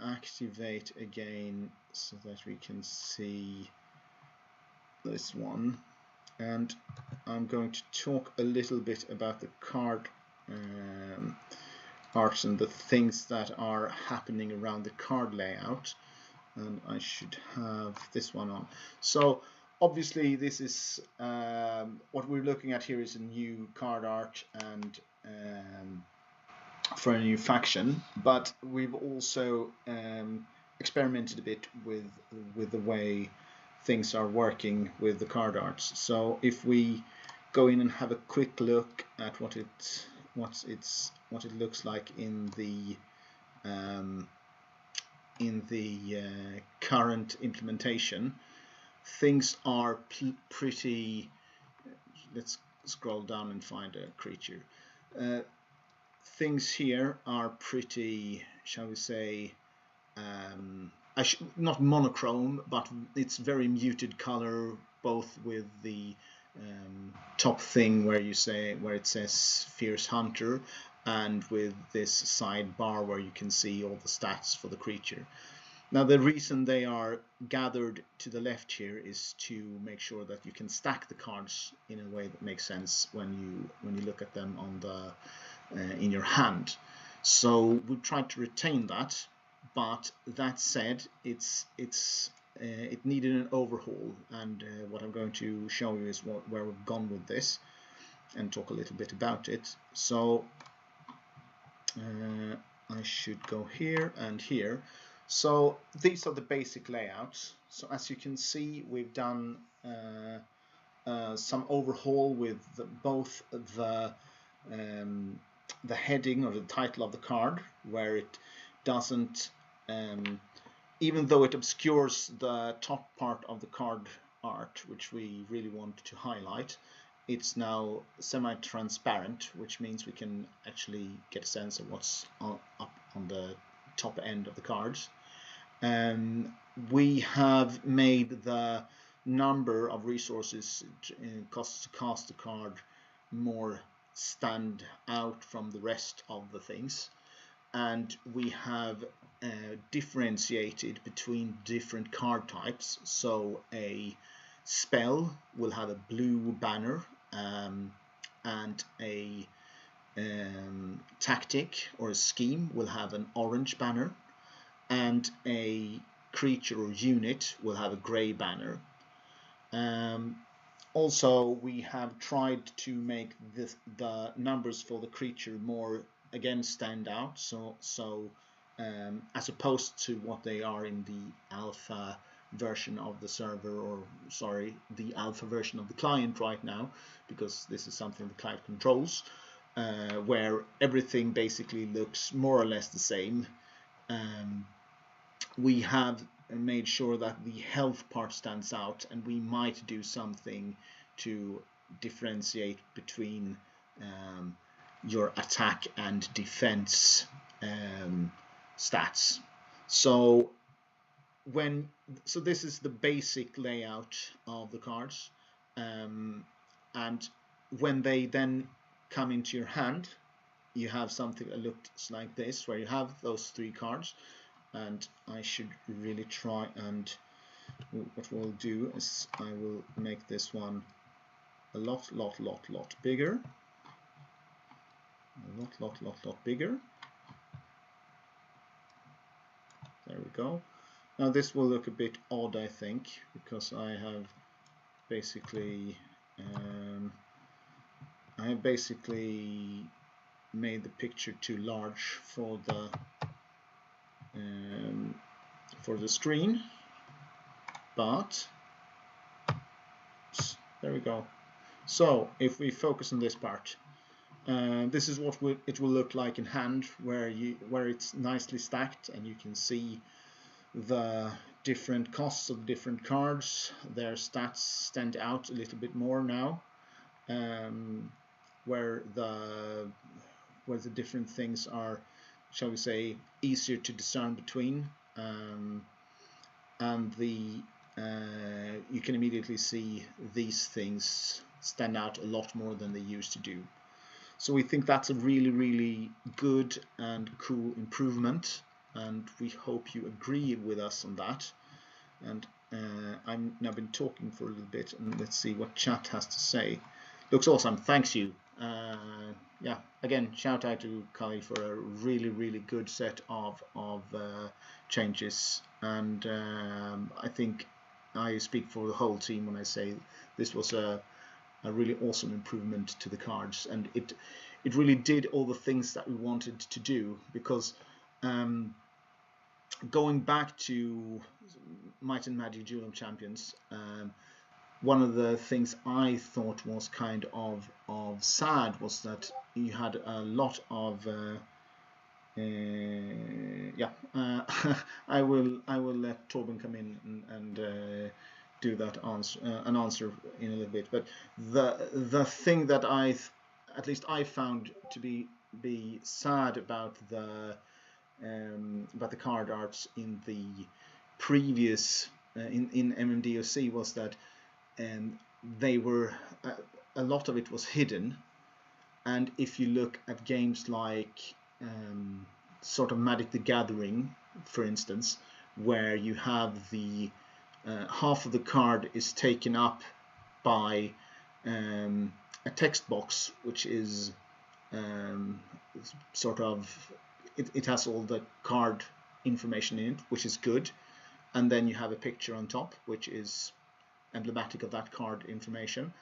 activate again so that we can see this one, and I'm going to talk a little bit about the card arts and the things that are happening around the card layout. And I should have this one on. So obviously this is what we're looking at here is a new card art and for a new faction, but we've also experimented a bit with the way things are working with the card arts. So if we go in and have a quick look at what it looks like in the current implementation, things are pretty. Let's scroll down and find a creature. Things here are pretty, shall we say, not monochrome, but it's very muted color, both with the top thing where it says Fierce Hunter, and with this sidebar where you can see all the stats for the creature. Now the reason they are gathered to the left here is to make sure that you can stack the cards in a way that makes sense when you look at them on the in your hand. So we tried to retain that, but that said, it needed an overhaul, and what I'm going to show you is where we've gone with this, and talk a little bit about it. So I should go here and here. So these are the basic layouts. So as you can see, we've done some overhaul with both the heading or the title of the card, where it doesn't, even though it obscures the top part of the card art, which we really want to highlight, it's now semi-transparent, which means we can actually get a sense of what's up on the top end of the cards. We have made the number of resources it costs to cast a card more stand out from the rest of the things, and we have differentiated between different card types. So a spell will have a blue banner, and a tactic or a scheme will have an orange banner, and a creature or unit will have a grey banner. Also, we have tried to make the numbers for the creature more, again, stand out. So as opposed to what they are in the alpha version of the server, or sorry, the alpha version of the client right now, because this is something the client controls, where everything basically looks more or less the same. We have made sure that the health part stands out, and we might do something to differentiate between your attack and defense stats. So this is the basic layout of the cards, and when they then come into your hand, you have something that looks like this, where you have those 3 cards. And I should really try, and what we'll do is I will make this one a lot bigger. A lot bigger. There we go. Now this will look a bit odd, I think, because I have basically made the picture too large for the screen, but there we go. So if we focus on this part, this is what it will look like in hand, where it's nicely stacked, and you can see the different costs of different cards. Their stats stand out a little bit more now, where the different things are, shall we say, easier to discern between, and you can immediately see these things stand out a lot more than they used to do. So we think that's a really good and cool improvement, and we hope you agree with us on that. And I've now been talking for a little bit, and let's see what chat has to say. Looks awesome, thanks you. Yeah, again, shout out to Karl for a really good set of changes, and I think I speak for the whole team when I say this was a really awesome improvement to the cards, and it really did all the things that we wanted to do, because going back to Might and Magic Duel Champions, one of the things I thought was kind of sad was that you had a lot of I will let Torben come in and do that an answer in a little bit. But the thing that at least I found to be sad about the card arts in the previous in MMDOC was that they were a lot of it was hidden, and if you look at games like sort of Magic the Gathering, for instance, where you have the half of the card is taken up by a text box, which is sort of it has all the card information in it, which is good, and then you have a picture on top, which is emblematic of that card information.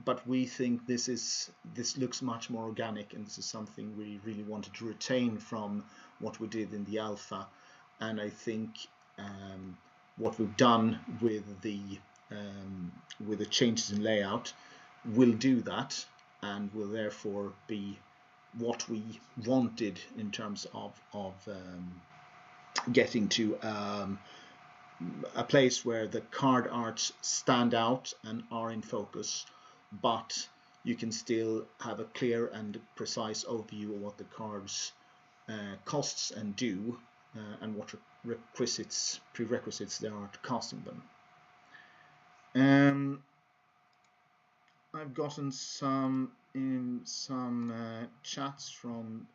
But we think this looks much more organic, and this is something we really wanted to retain from what we did in the alpha. And I think what we've done with the changes in layout will do that, and will therefore be what we wanted in terms of getting to a place where the card arts stand out and are in focus, but you can still have a clear and precise overview of what the cards costs and do, and what prerequisites there are to casting them. I've gotten some chats from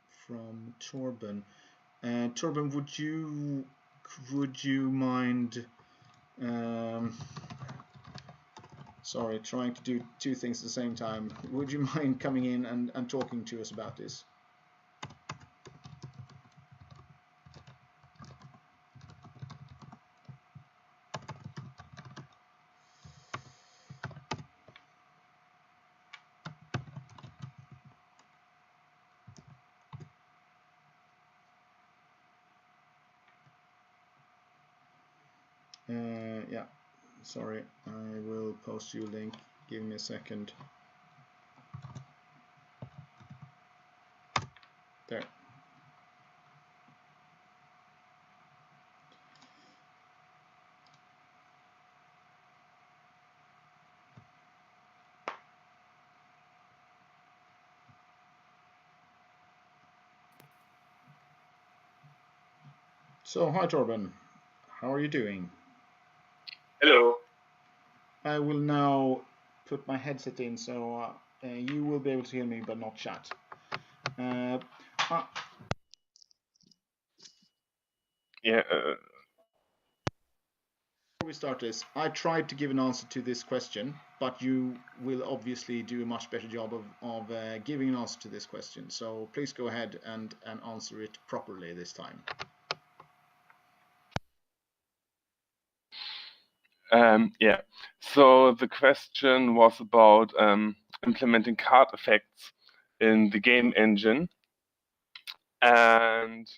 Torben. Torben, would you mind? Sorry, trying to do 2 things at the same time. Would you mind coming in and talking to us about this? Yeah, sorry. I will post you a link. Give me a second. There. So, hi Torben. How are you doing? Hello. I will now put my headset in so you will be able to hear me but not chat. Yeah. Before we start this, I tried to give an answer to this question, but you will obviously do a much better job of giving an answer to this question. So please go ahead and answer it properly this time. Yeah. So the question was about implementing card effects in the game engine, and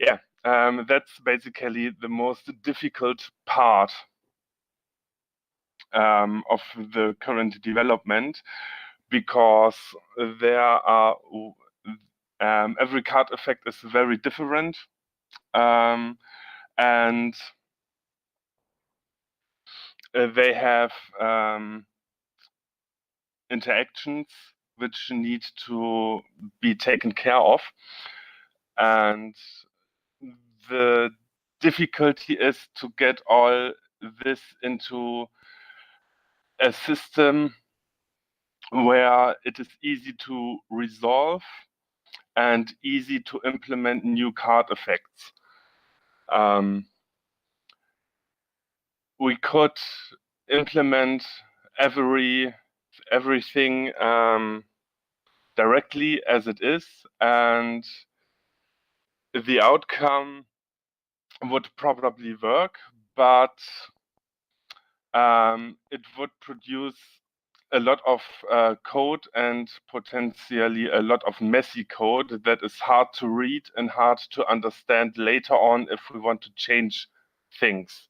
yeah, that's basically the most difficult part of the current development, because there are every card effect is very different, and they have interactions which need to be taken care of. And the difficulty is to get all this into a system where it is easy to resolve and easy to implement new card effects. We could implement everything directly as it is, and the outcome would probably work, but it would produce a lot of code and potentially a lot of messy code that is hard to read and hard to understand later on if we want to change things.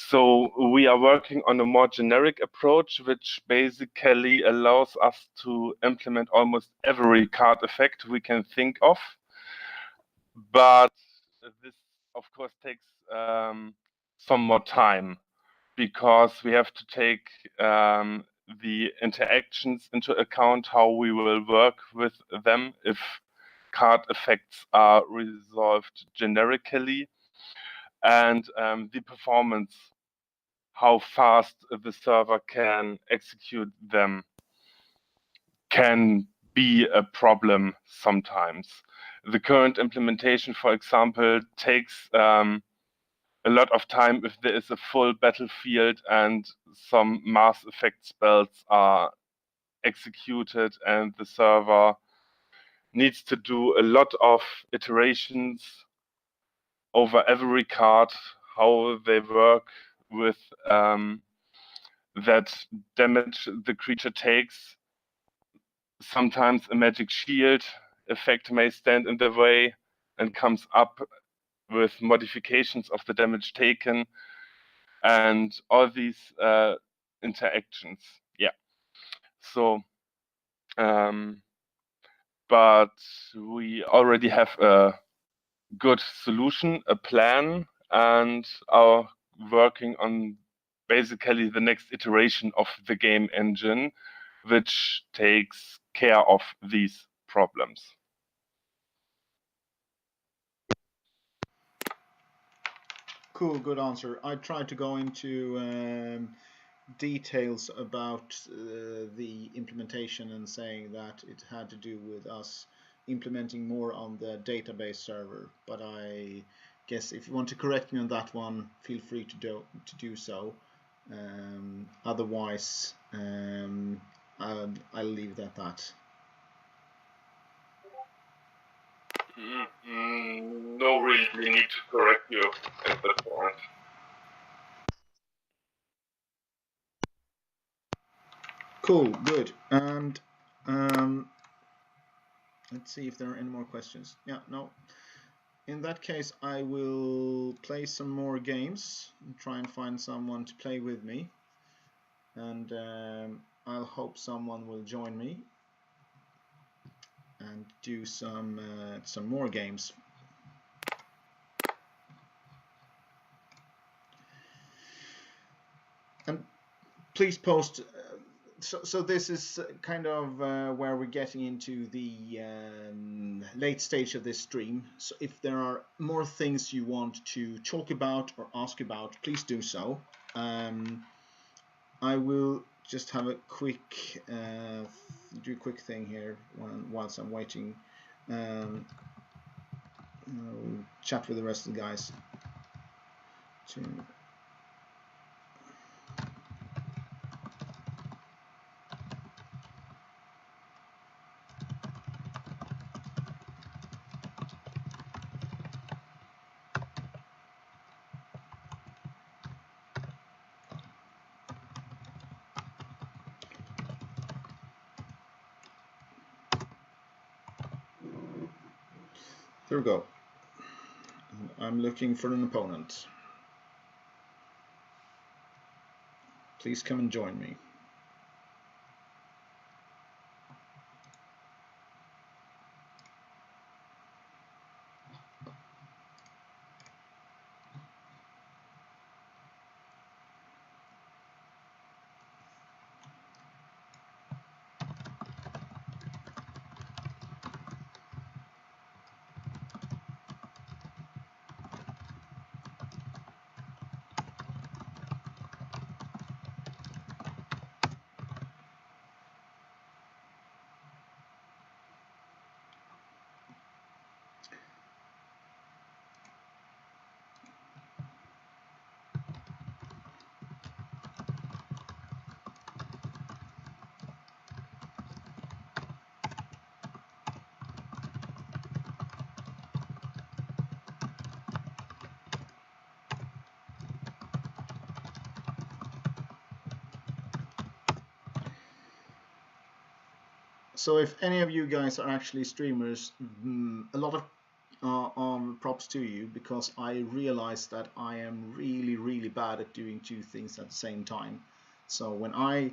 So we are working on a more generic approach, which basically allows us to implement almost every card effect we can think of. But this, of course, takes some more time, because we have to take the interactions into account, how we will work with them if card effects are resolved generically, and the performance, how fast the server can execute them, can be a problem sometimes. The current implementation, for example, takes a lot of time if there is a full battlefield and some Mass Effect spells are executed, and the server needs to do a lot of iterations over every card, how they work with that damage the creature takes. Sometimes a magic shield effect may stand in the way and comes up with modifications of the damage taken, and all these interactions. Yeah. So, but we already have a good solution, a plan, and are working on basically the next iteration of the game engine, which takes care of these problems. Cool, good answer. I tried to go into details about the implementation and saying that it had to do with us implementing more on the database server, but I guess if you want to correct me on that one, feel free to do so. Otherwise, I'll leave it at that. No really need to correct you at that point. Cool, good. And let's see if there are any more questions. Yeah, no. in that case, I will play some more games and try and find someone to play with me. And I'll hope someone will join me and do some more games. And please post. So this is kind of where we're getting into the late stage of this stream. So if there are more things you want to talk about or ask about, please do so. I will just have a quick do a quick thing here whilst I'm waiting. I'll chat with the rest of the guys. There we go. I'm looking for an opponent. Please come and join me. So if any of you guys are actually streamers, a lot of props to you, because I realize that I am really bad at doing two things at the same time. So when I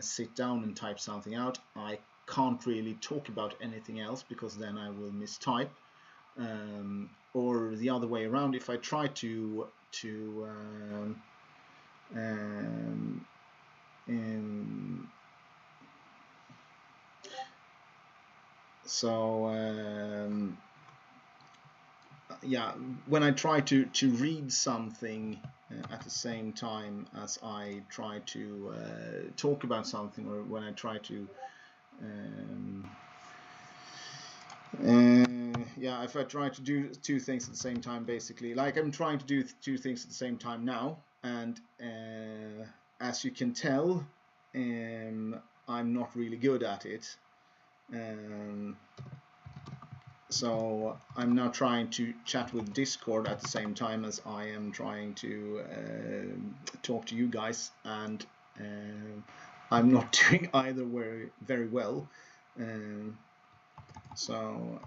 sit down and type something out, I can't really talk about anything else, because then I will mistype. Or the other way around, if I try to yeah, when I try to read something at the same time as I try to talk about something, or when I try to yeah, if I try to do two things at the same time, basically, like I'm trying to do two things at the same time now, and as you can tell, I'm not really good at it. So I'm now trying to chat with Discord at the same time as I am trying to talk to you guys, and I'm not doing either very well. So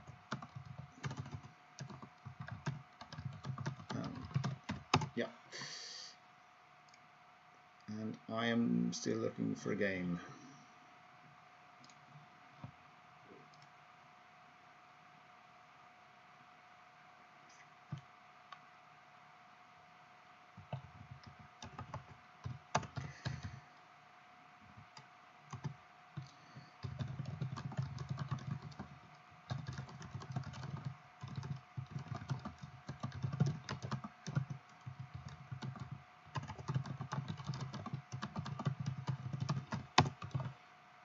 yeah, and I am still looking for a game.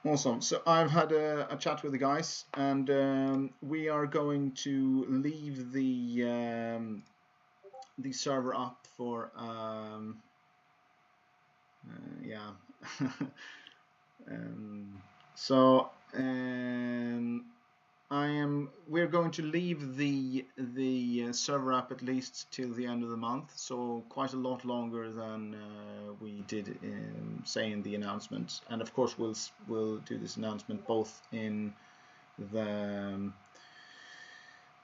Awesome. So I've had a chat with the guys, and we are going to leave the server up for yeah. So we're going to leave the server up at least till the end of the month, so quite a lot longer than we did say in the announcement. And of course we'll do this announcement both in the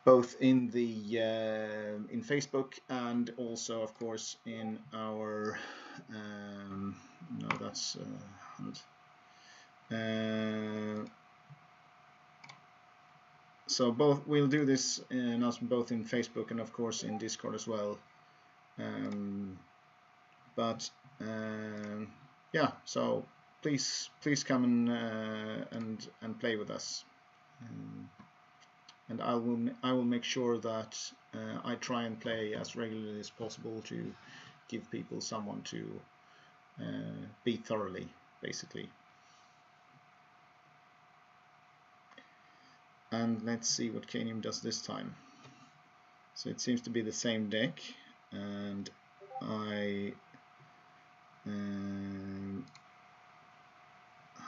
both in the in Facebook and also, of course, in our no, that's so both we'll do this announcement both in Facebook and, of course, in Discord as well. Yeah, so please come and play with us. And I will make sure that I try and play as regularly as possible to give people someone to beat thoroughly, basically. And let's see what Canium does this time. So it seems to be the same deck, and I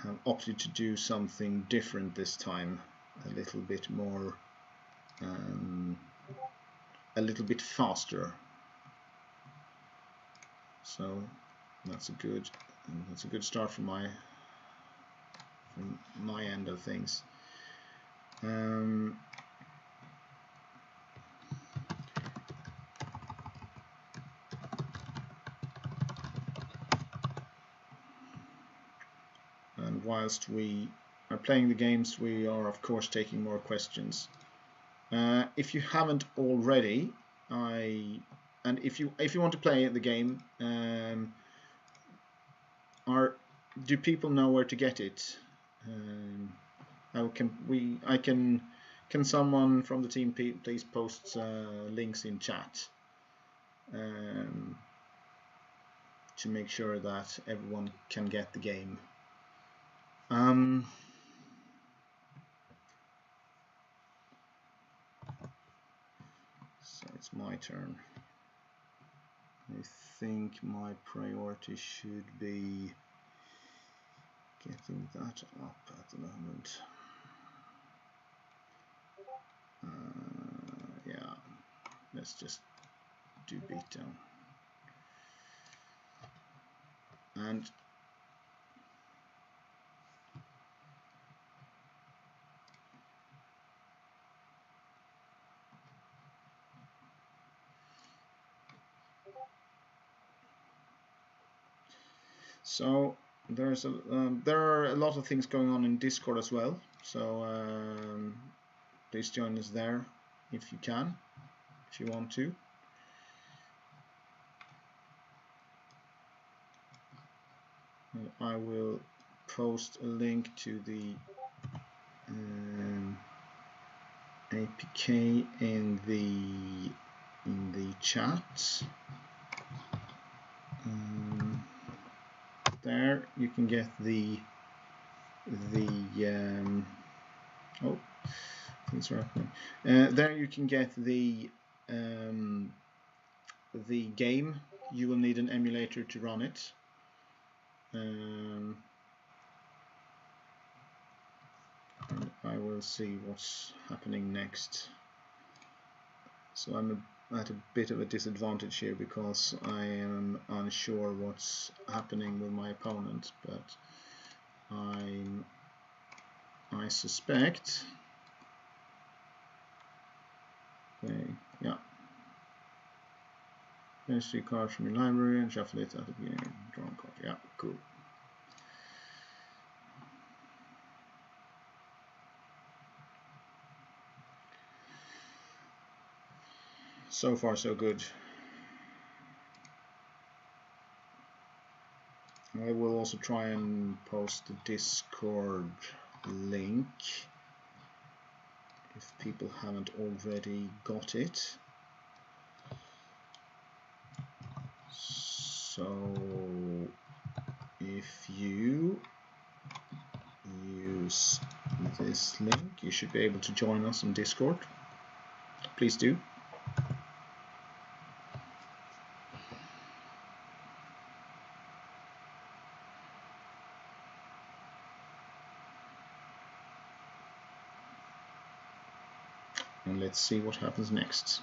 have opted to do something different this time, a little bit more, a little bit faster. So that's a good start from my end of things. And whilst we are playing the games, we are of course taking more questions. If you haven't already, and if you want to play the game, do people know where to get it? Can someone from the team please post links in chat to make sure that everyone can get the game? So it's my turn. I think my priority should be getting that up at the moment. Yeah, let's just do beatdown. And so there are a lot of things going on in Discord as well. So please join us there if you can, if you want to. I will post a link to the APK in the chat. There you can get the oh, things are happening. There you can get the game. You will need an emulator to run it. And I will see what's happening next. So I'm at a bit of a disadvantage here because I am unsure what's happening with my opponent, but I suspect. Okay, yeah. There's 3 cards from your library and shuffle it at the beginning. Draw a card. Yeah, cool. So far, so good. I will also try and post the Discord link if people haven't already got it. So if you use this link, you should be able to join us on Discord. Please do. And let's see what happens next.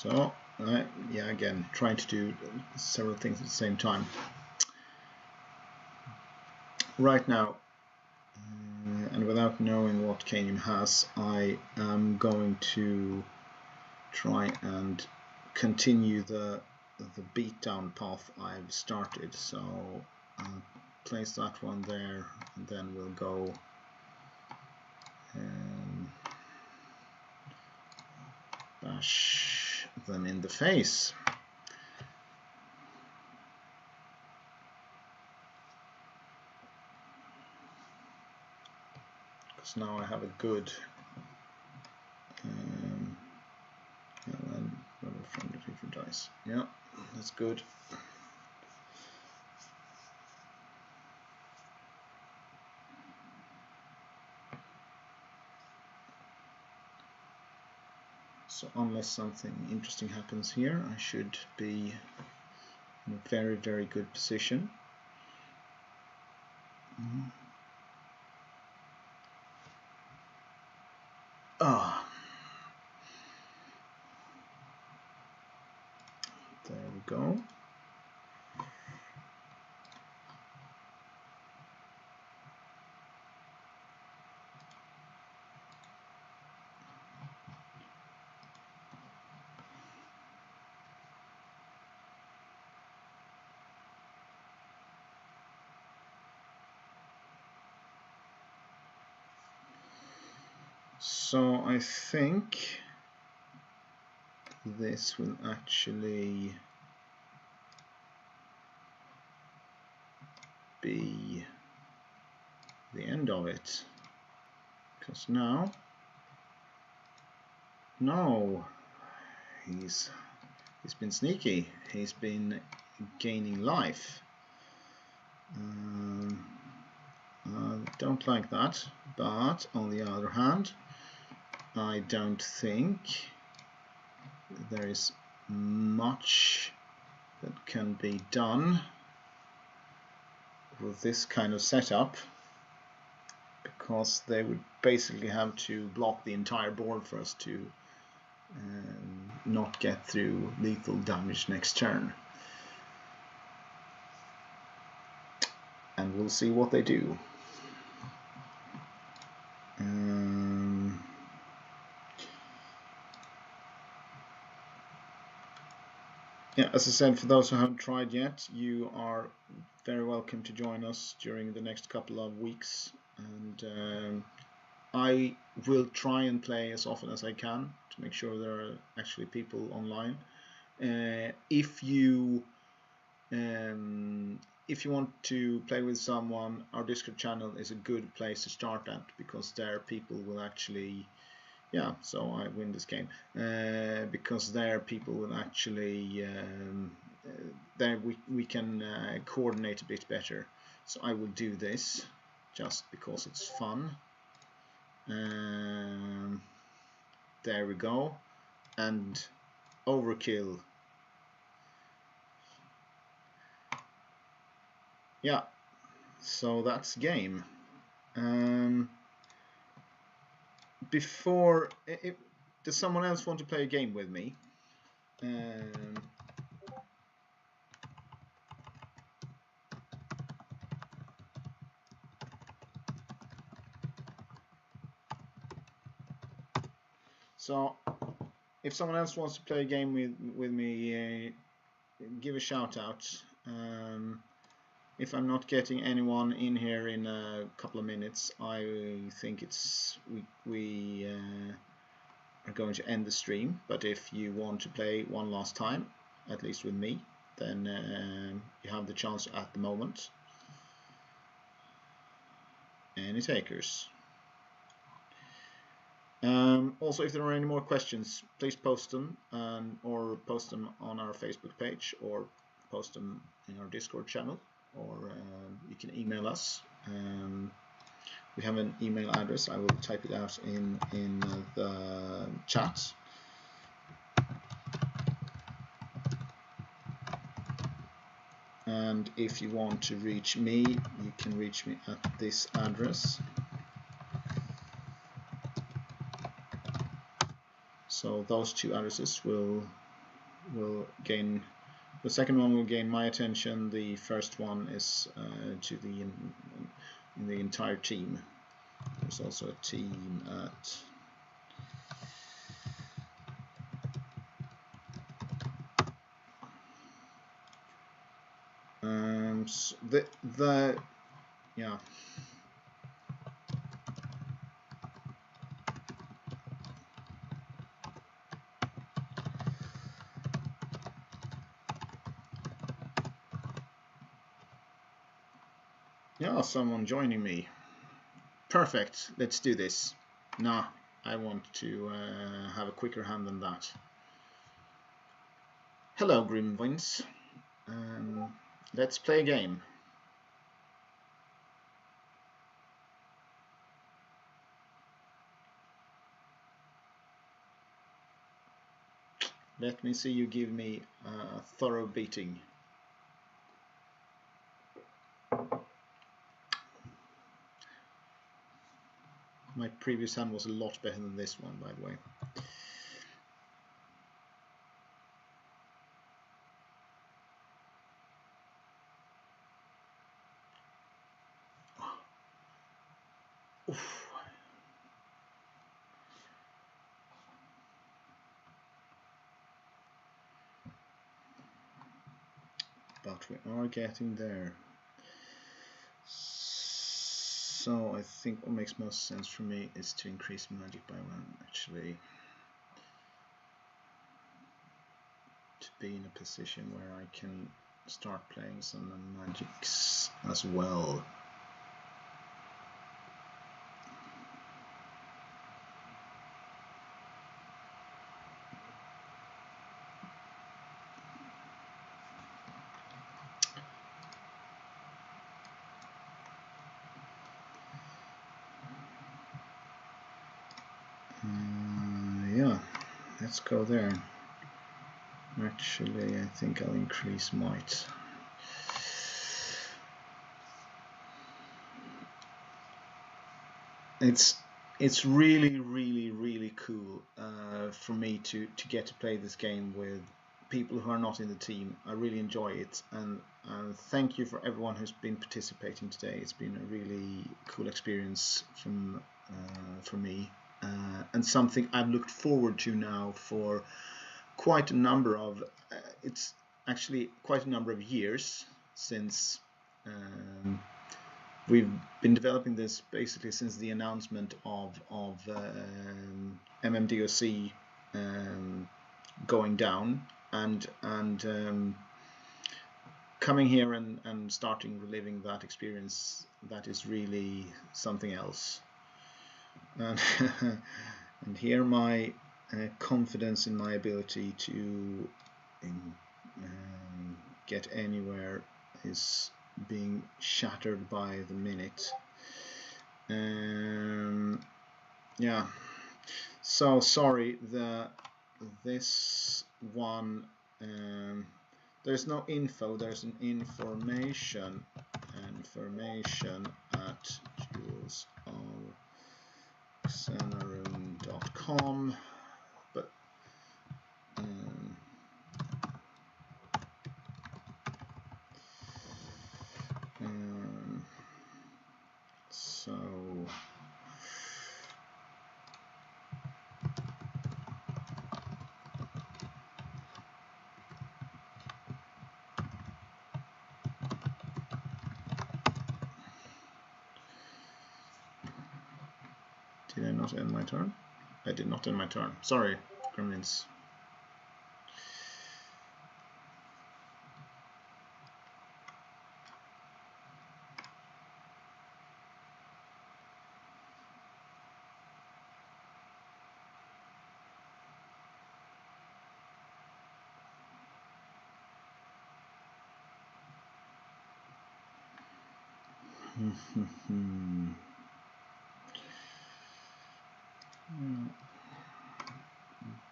So, yeah, again, trying to do several things at the same time. Right now, and without knowing what Kanium has, I am going to try and continue the beatdown path I've started. So I'll place that one there, and then we'll go bash them in the face. Because now I have a good from the future dice. Yeah, that's good. So unless something interesting happens here, I should be in a very, very good position. There we go. So I think this will actually be the end of it, because now, no, he's been sneaky. He's been gaining life. I don't like that, but on the other hand, I don't think there is much that can be done with this kind of setup, because they would basically have to block the entire board for us to not get through lethal damage next turn. And we'll see what they do. Yeah, as I said, for those who haven't tried yet, you are very welcome to join us during the next couple of weeks, and I will try and play as often as I can to make sure there are actually people online. If you want to play with someone, our Discord channel is a good place to start at, because there people will actually, yeah, so I win this game, because there people will actually, there we can coordinate a bit better. So I will do this just because it's fun. There we go, and overkill. Yeah, so that's game. Before, does someone else want to play a game with me? So, if someone else wants to play a game with me, give a shout out. If I'm not getting anyone in here in a couple of minutes, I think it's we are going to end the stream. But if you want to play one last time, at least with me, then you have the chance at the moment. Any takers? Also, if there are any more questions, please post them, or post them on our Facebook page, or post them in our Discord channel, or you can email us. We have an email address. I will type it out in the chat. And if you want to reach me, you can reach me at this address. So those two addresses will will gain. The second one will gain my attention. The first one is to the in the entire team. There's also a team at. So yeah. Yeah, someone joining me. Perfect. Let's do this. Nah, I want to have a quicker hand than that. Hello, Grimwins. Let's play a game. Let me see you give me a thorough beating. My previous hand was a lot better than this one, by the way. Oof. But we are getting there. So I think what makes most sense for me is to increase magic by 1, actually. To be in a position where I can start playing some magics as well. Yeah, let's go there. Actually, I think I'll increase might. It's really cool for me to get to play this game with people who are not in the team. I really enjoy it, and thank you for everyone who's been participating today. It's been a really cool experience for me, and something I've looked forward to now for quite a number of it's actually quite a number of years, since we've been developing this basically since the announcement of MMDOC going down, and coming here and starting reliving that experience. That is really something else. And and here my confidence in my ability to get anywhere is being shattered by the minute. Yeah, so sorry, this one there's no info, there's an information at Duels of Xen'Arun.com, but so did I not end my turn? I did not end my turn. Sorry, Gremlins.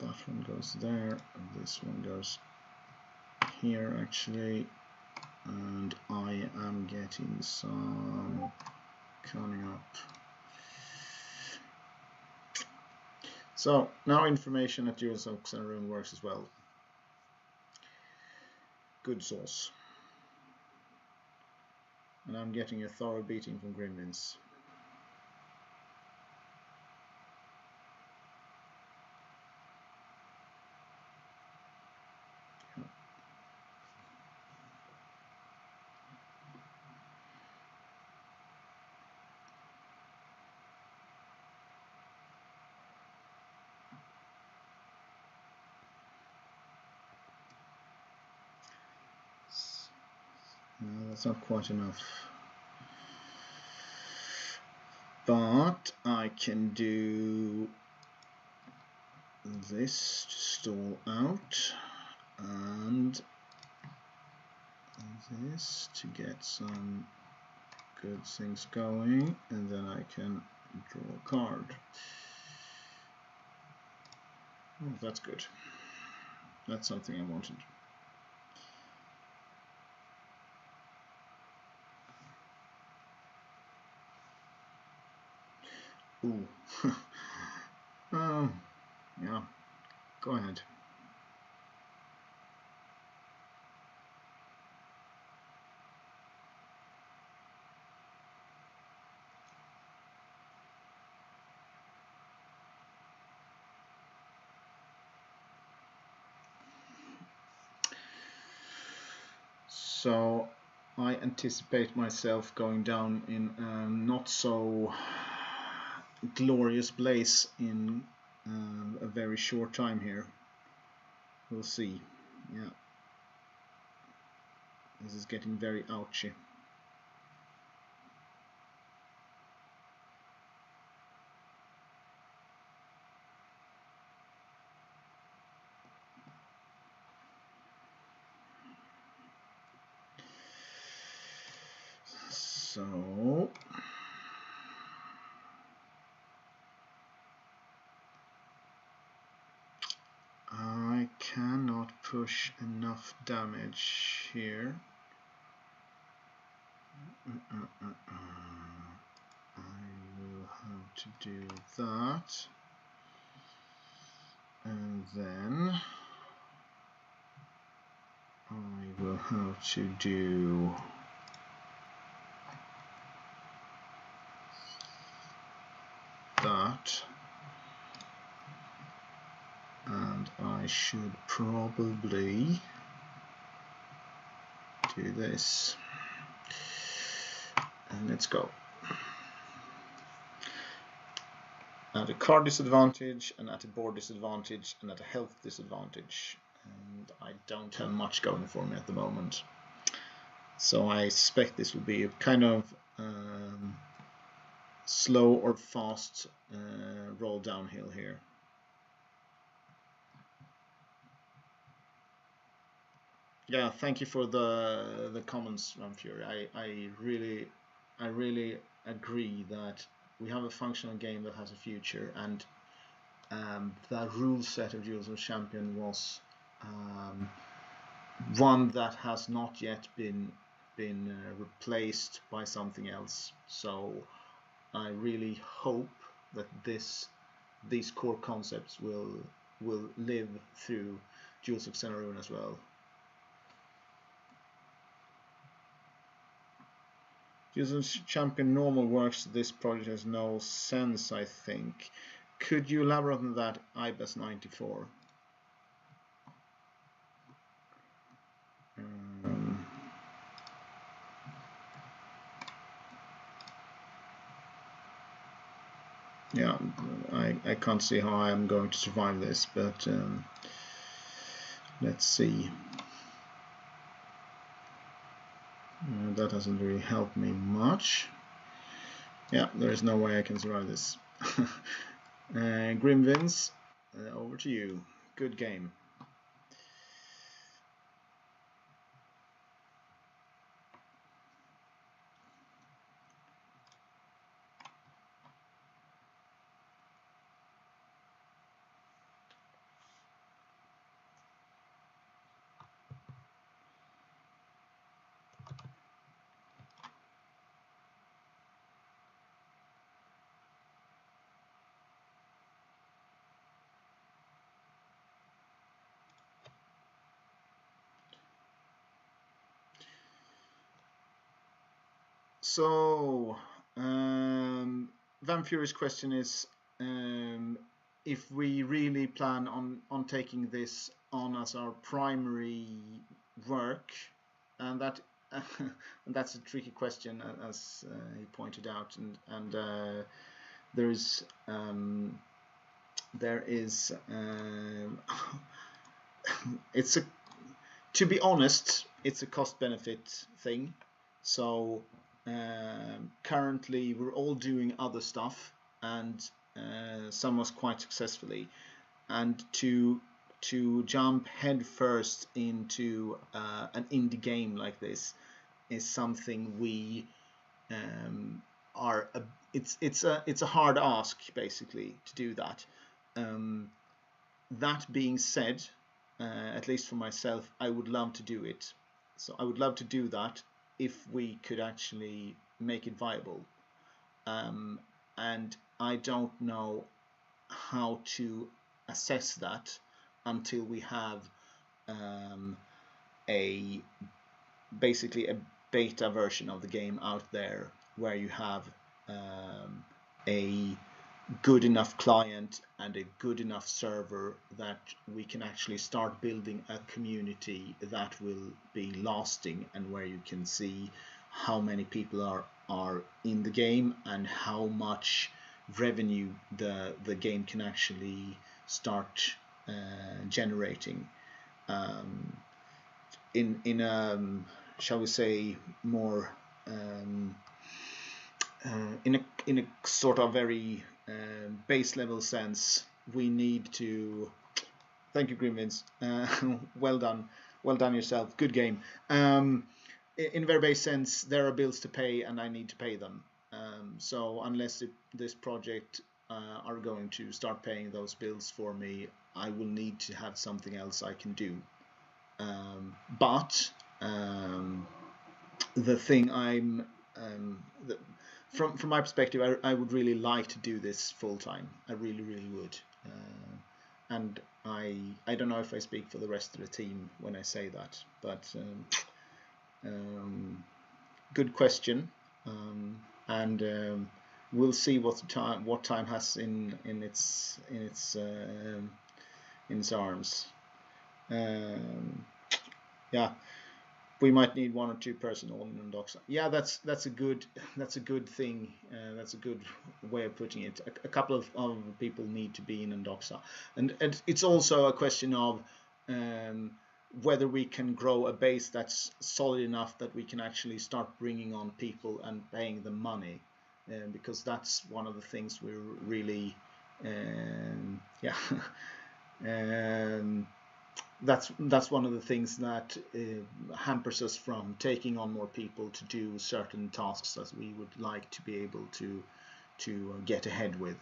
That one goes there, and this one goes here actually, and I am getting some coming up. So now information at Duels of Xen'Arun works as well. good sauce. And I'm getting a thorough beating from Gremlins. No, that's not quite enough. But I can do this to stall out, and this to get some good things going, and then I can draw a card. Oh, that's good. That's something I wanted. Ooh. Yeah, go ahead. So I anticipate myself going down in a not so glorious blaze in a very short time here. We'll see. Yeah, this is getting very ouchy. So I cannot push enough damage here. I will have to do that, and then I will have to do that, and I should probably do this, and let's go. At a card disadvantage, and at a board disadvantage, and at a health disadvantage, and I don't have much going for me at the moment, so I expect this will be a kind of slow or fast roll downhill here. Yeah, thank you for the comments, Ramfury. I really agree that we have a functional game that has a future, and the rule set of Duels of Champion was one that has not yet been replaced by something else. So I really hope that these core concepts will live through Duels of Xen'Arun as well. Duels of Champion normal works. This project has no sense, I think. Could you elaborate on that, IBES94? Yeah, I can't see how I'm going to survive this, but let's see. That doesn't really help me much. Yeah, there is no way I can survive this. Grim Vince, over to you. Good game. So, Van Fury's question is if we really plan on taking this on as our primary work, and that and that's a tricky question, as he pointed out, and there is it's a to be honest, it's a cost-benefit thing. So currently we're all doing other stuff, and some was quite successfully. And to jump headfirst into an indie game like this is something we it's a hard ask, basically, to do that. That being said, at least for myself, I would love to do it. So I would love to do that if we could actually make it viable. And I don't know how to assess that until we have basically a beta version of the game out there, where you have a good enough client and a good enough server that we can actually start building a community that will be lasting, and where you can see how many people are in the game and how much revenue the game can actually start generating in a, shall we say, more in a sort of very base level sense. We need to. Thank you, Grimwins. Well done yourself. Good game. In a very base sense, there are bills to pay, and I need to pay them. So unless this project are going to start paying those bills for me, I will need to have something else I can do. But the thing from my perspective, I would really like to do this full time. I really would. And I don't know if I speak for the rest of the team when I say that, but good question, and we'll see what time has in its arms. Yeah, we might need one or two person all in Undoxa. Yeah, that's a good thing. That's a good way of putting it. A couple of people need to be in Undoxa, and it's also a question of whether we can grow a base that's solid enough that we can actually start bringing on people and paying them money, because that's one of the things we're really that's one of the things that hampers us from taking on more people to do certain tasks that we would like to be able to get ahead with.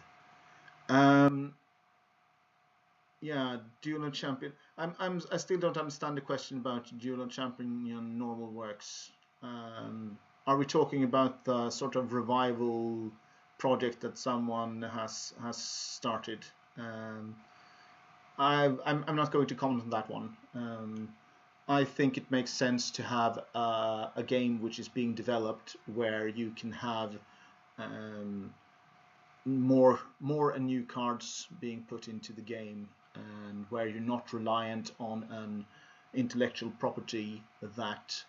Yeah, Duel Champion. I still don't understand the question about Duel Champion normal works. Are we talking about the sort of revival project that someone has started? I'm not going to comment on that one. I think it makes sense to have a game which is being developed where you can have more and new cards being put into the game, and where you're not reliant on an intellectual property that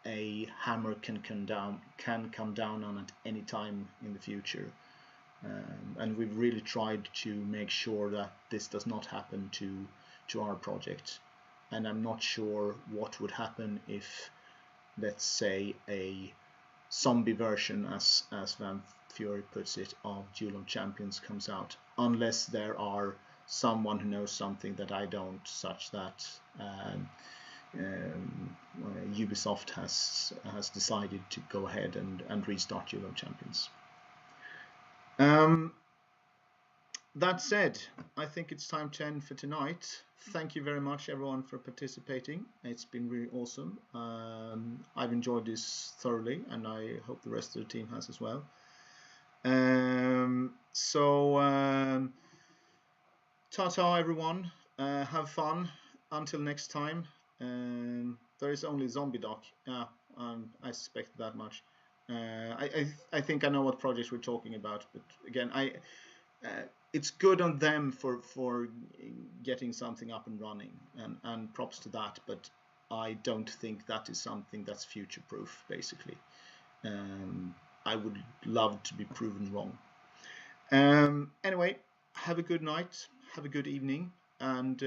a hammer can come down on at any time in the future. And we've really tried to make sure that this does not happen to our project. And I'm not sure what would happen if, let's say, a zombie version, as Van Fury puts it, of Duel of Champions comes out, unless there are someone who knows something that I don't, such that Ubisoft has decided to go ahead and restart Duel of Champions. That said, I think it's time to end for tonight. Thank you very much, everyone, for participating. It's been really awesome. I've enjoyed this thoroughly, and I hope the rest of the team has as well. Ta-ta, everyone. Have fun. Until next time. There is only Zombie Doc. Yeah, I suspect that much. I think I know what projects we're talking about, but again, it's good on them for getting something up and running, and props to that. But I don't think that is something that's future proof. Basically, I would love to be proven wrong. Anyway, have a good night, have a good evening, and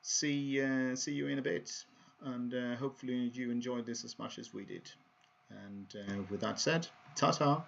see you in a bit. And hopefully you enjoyed this as much as we did. And with that said, ta-ta.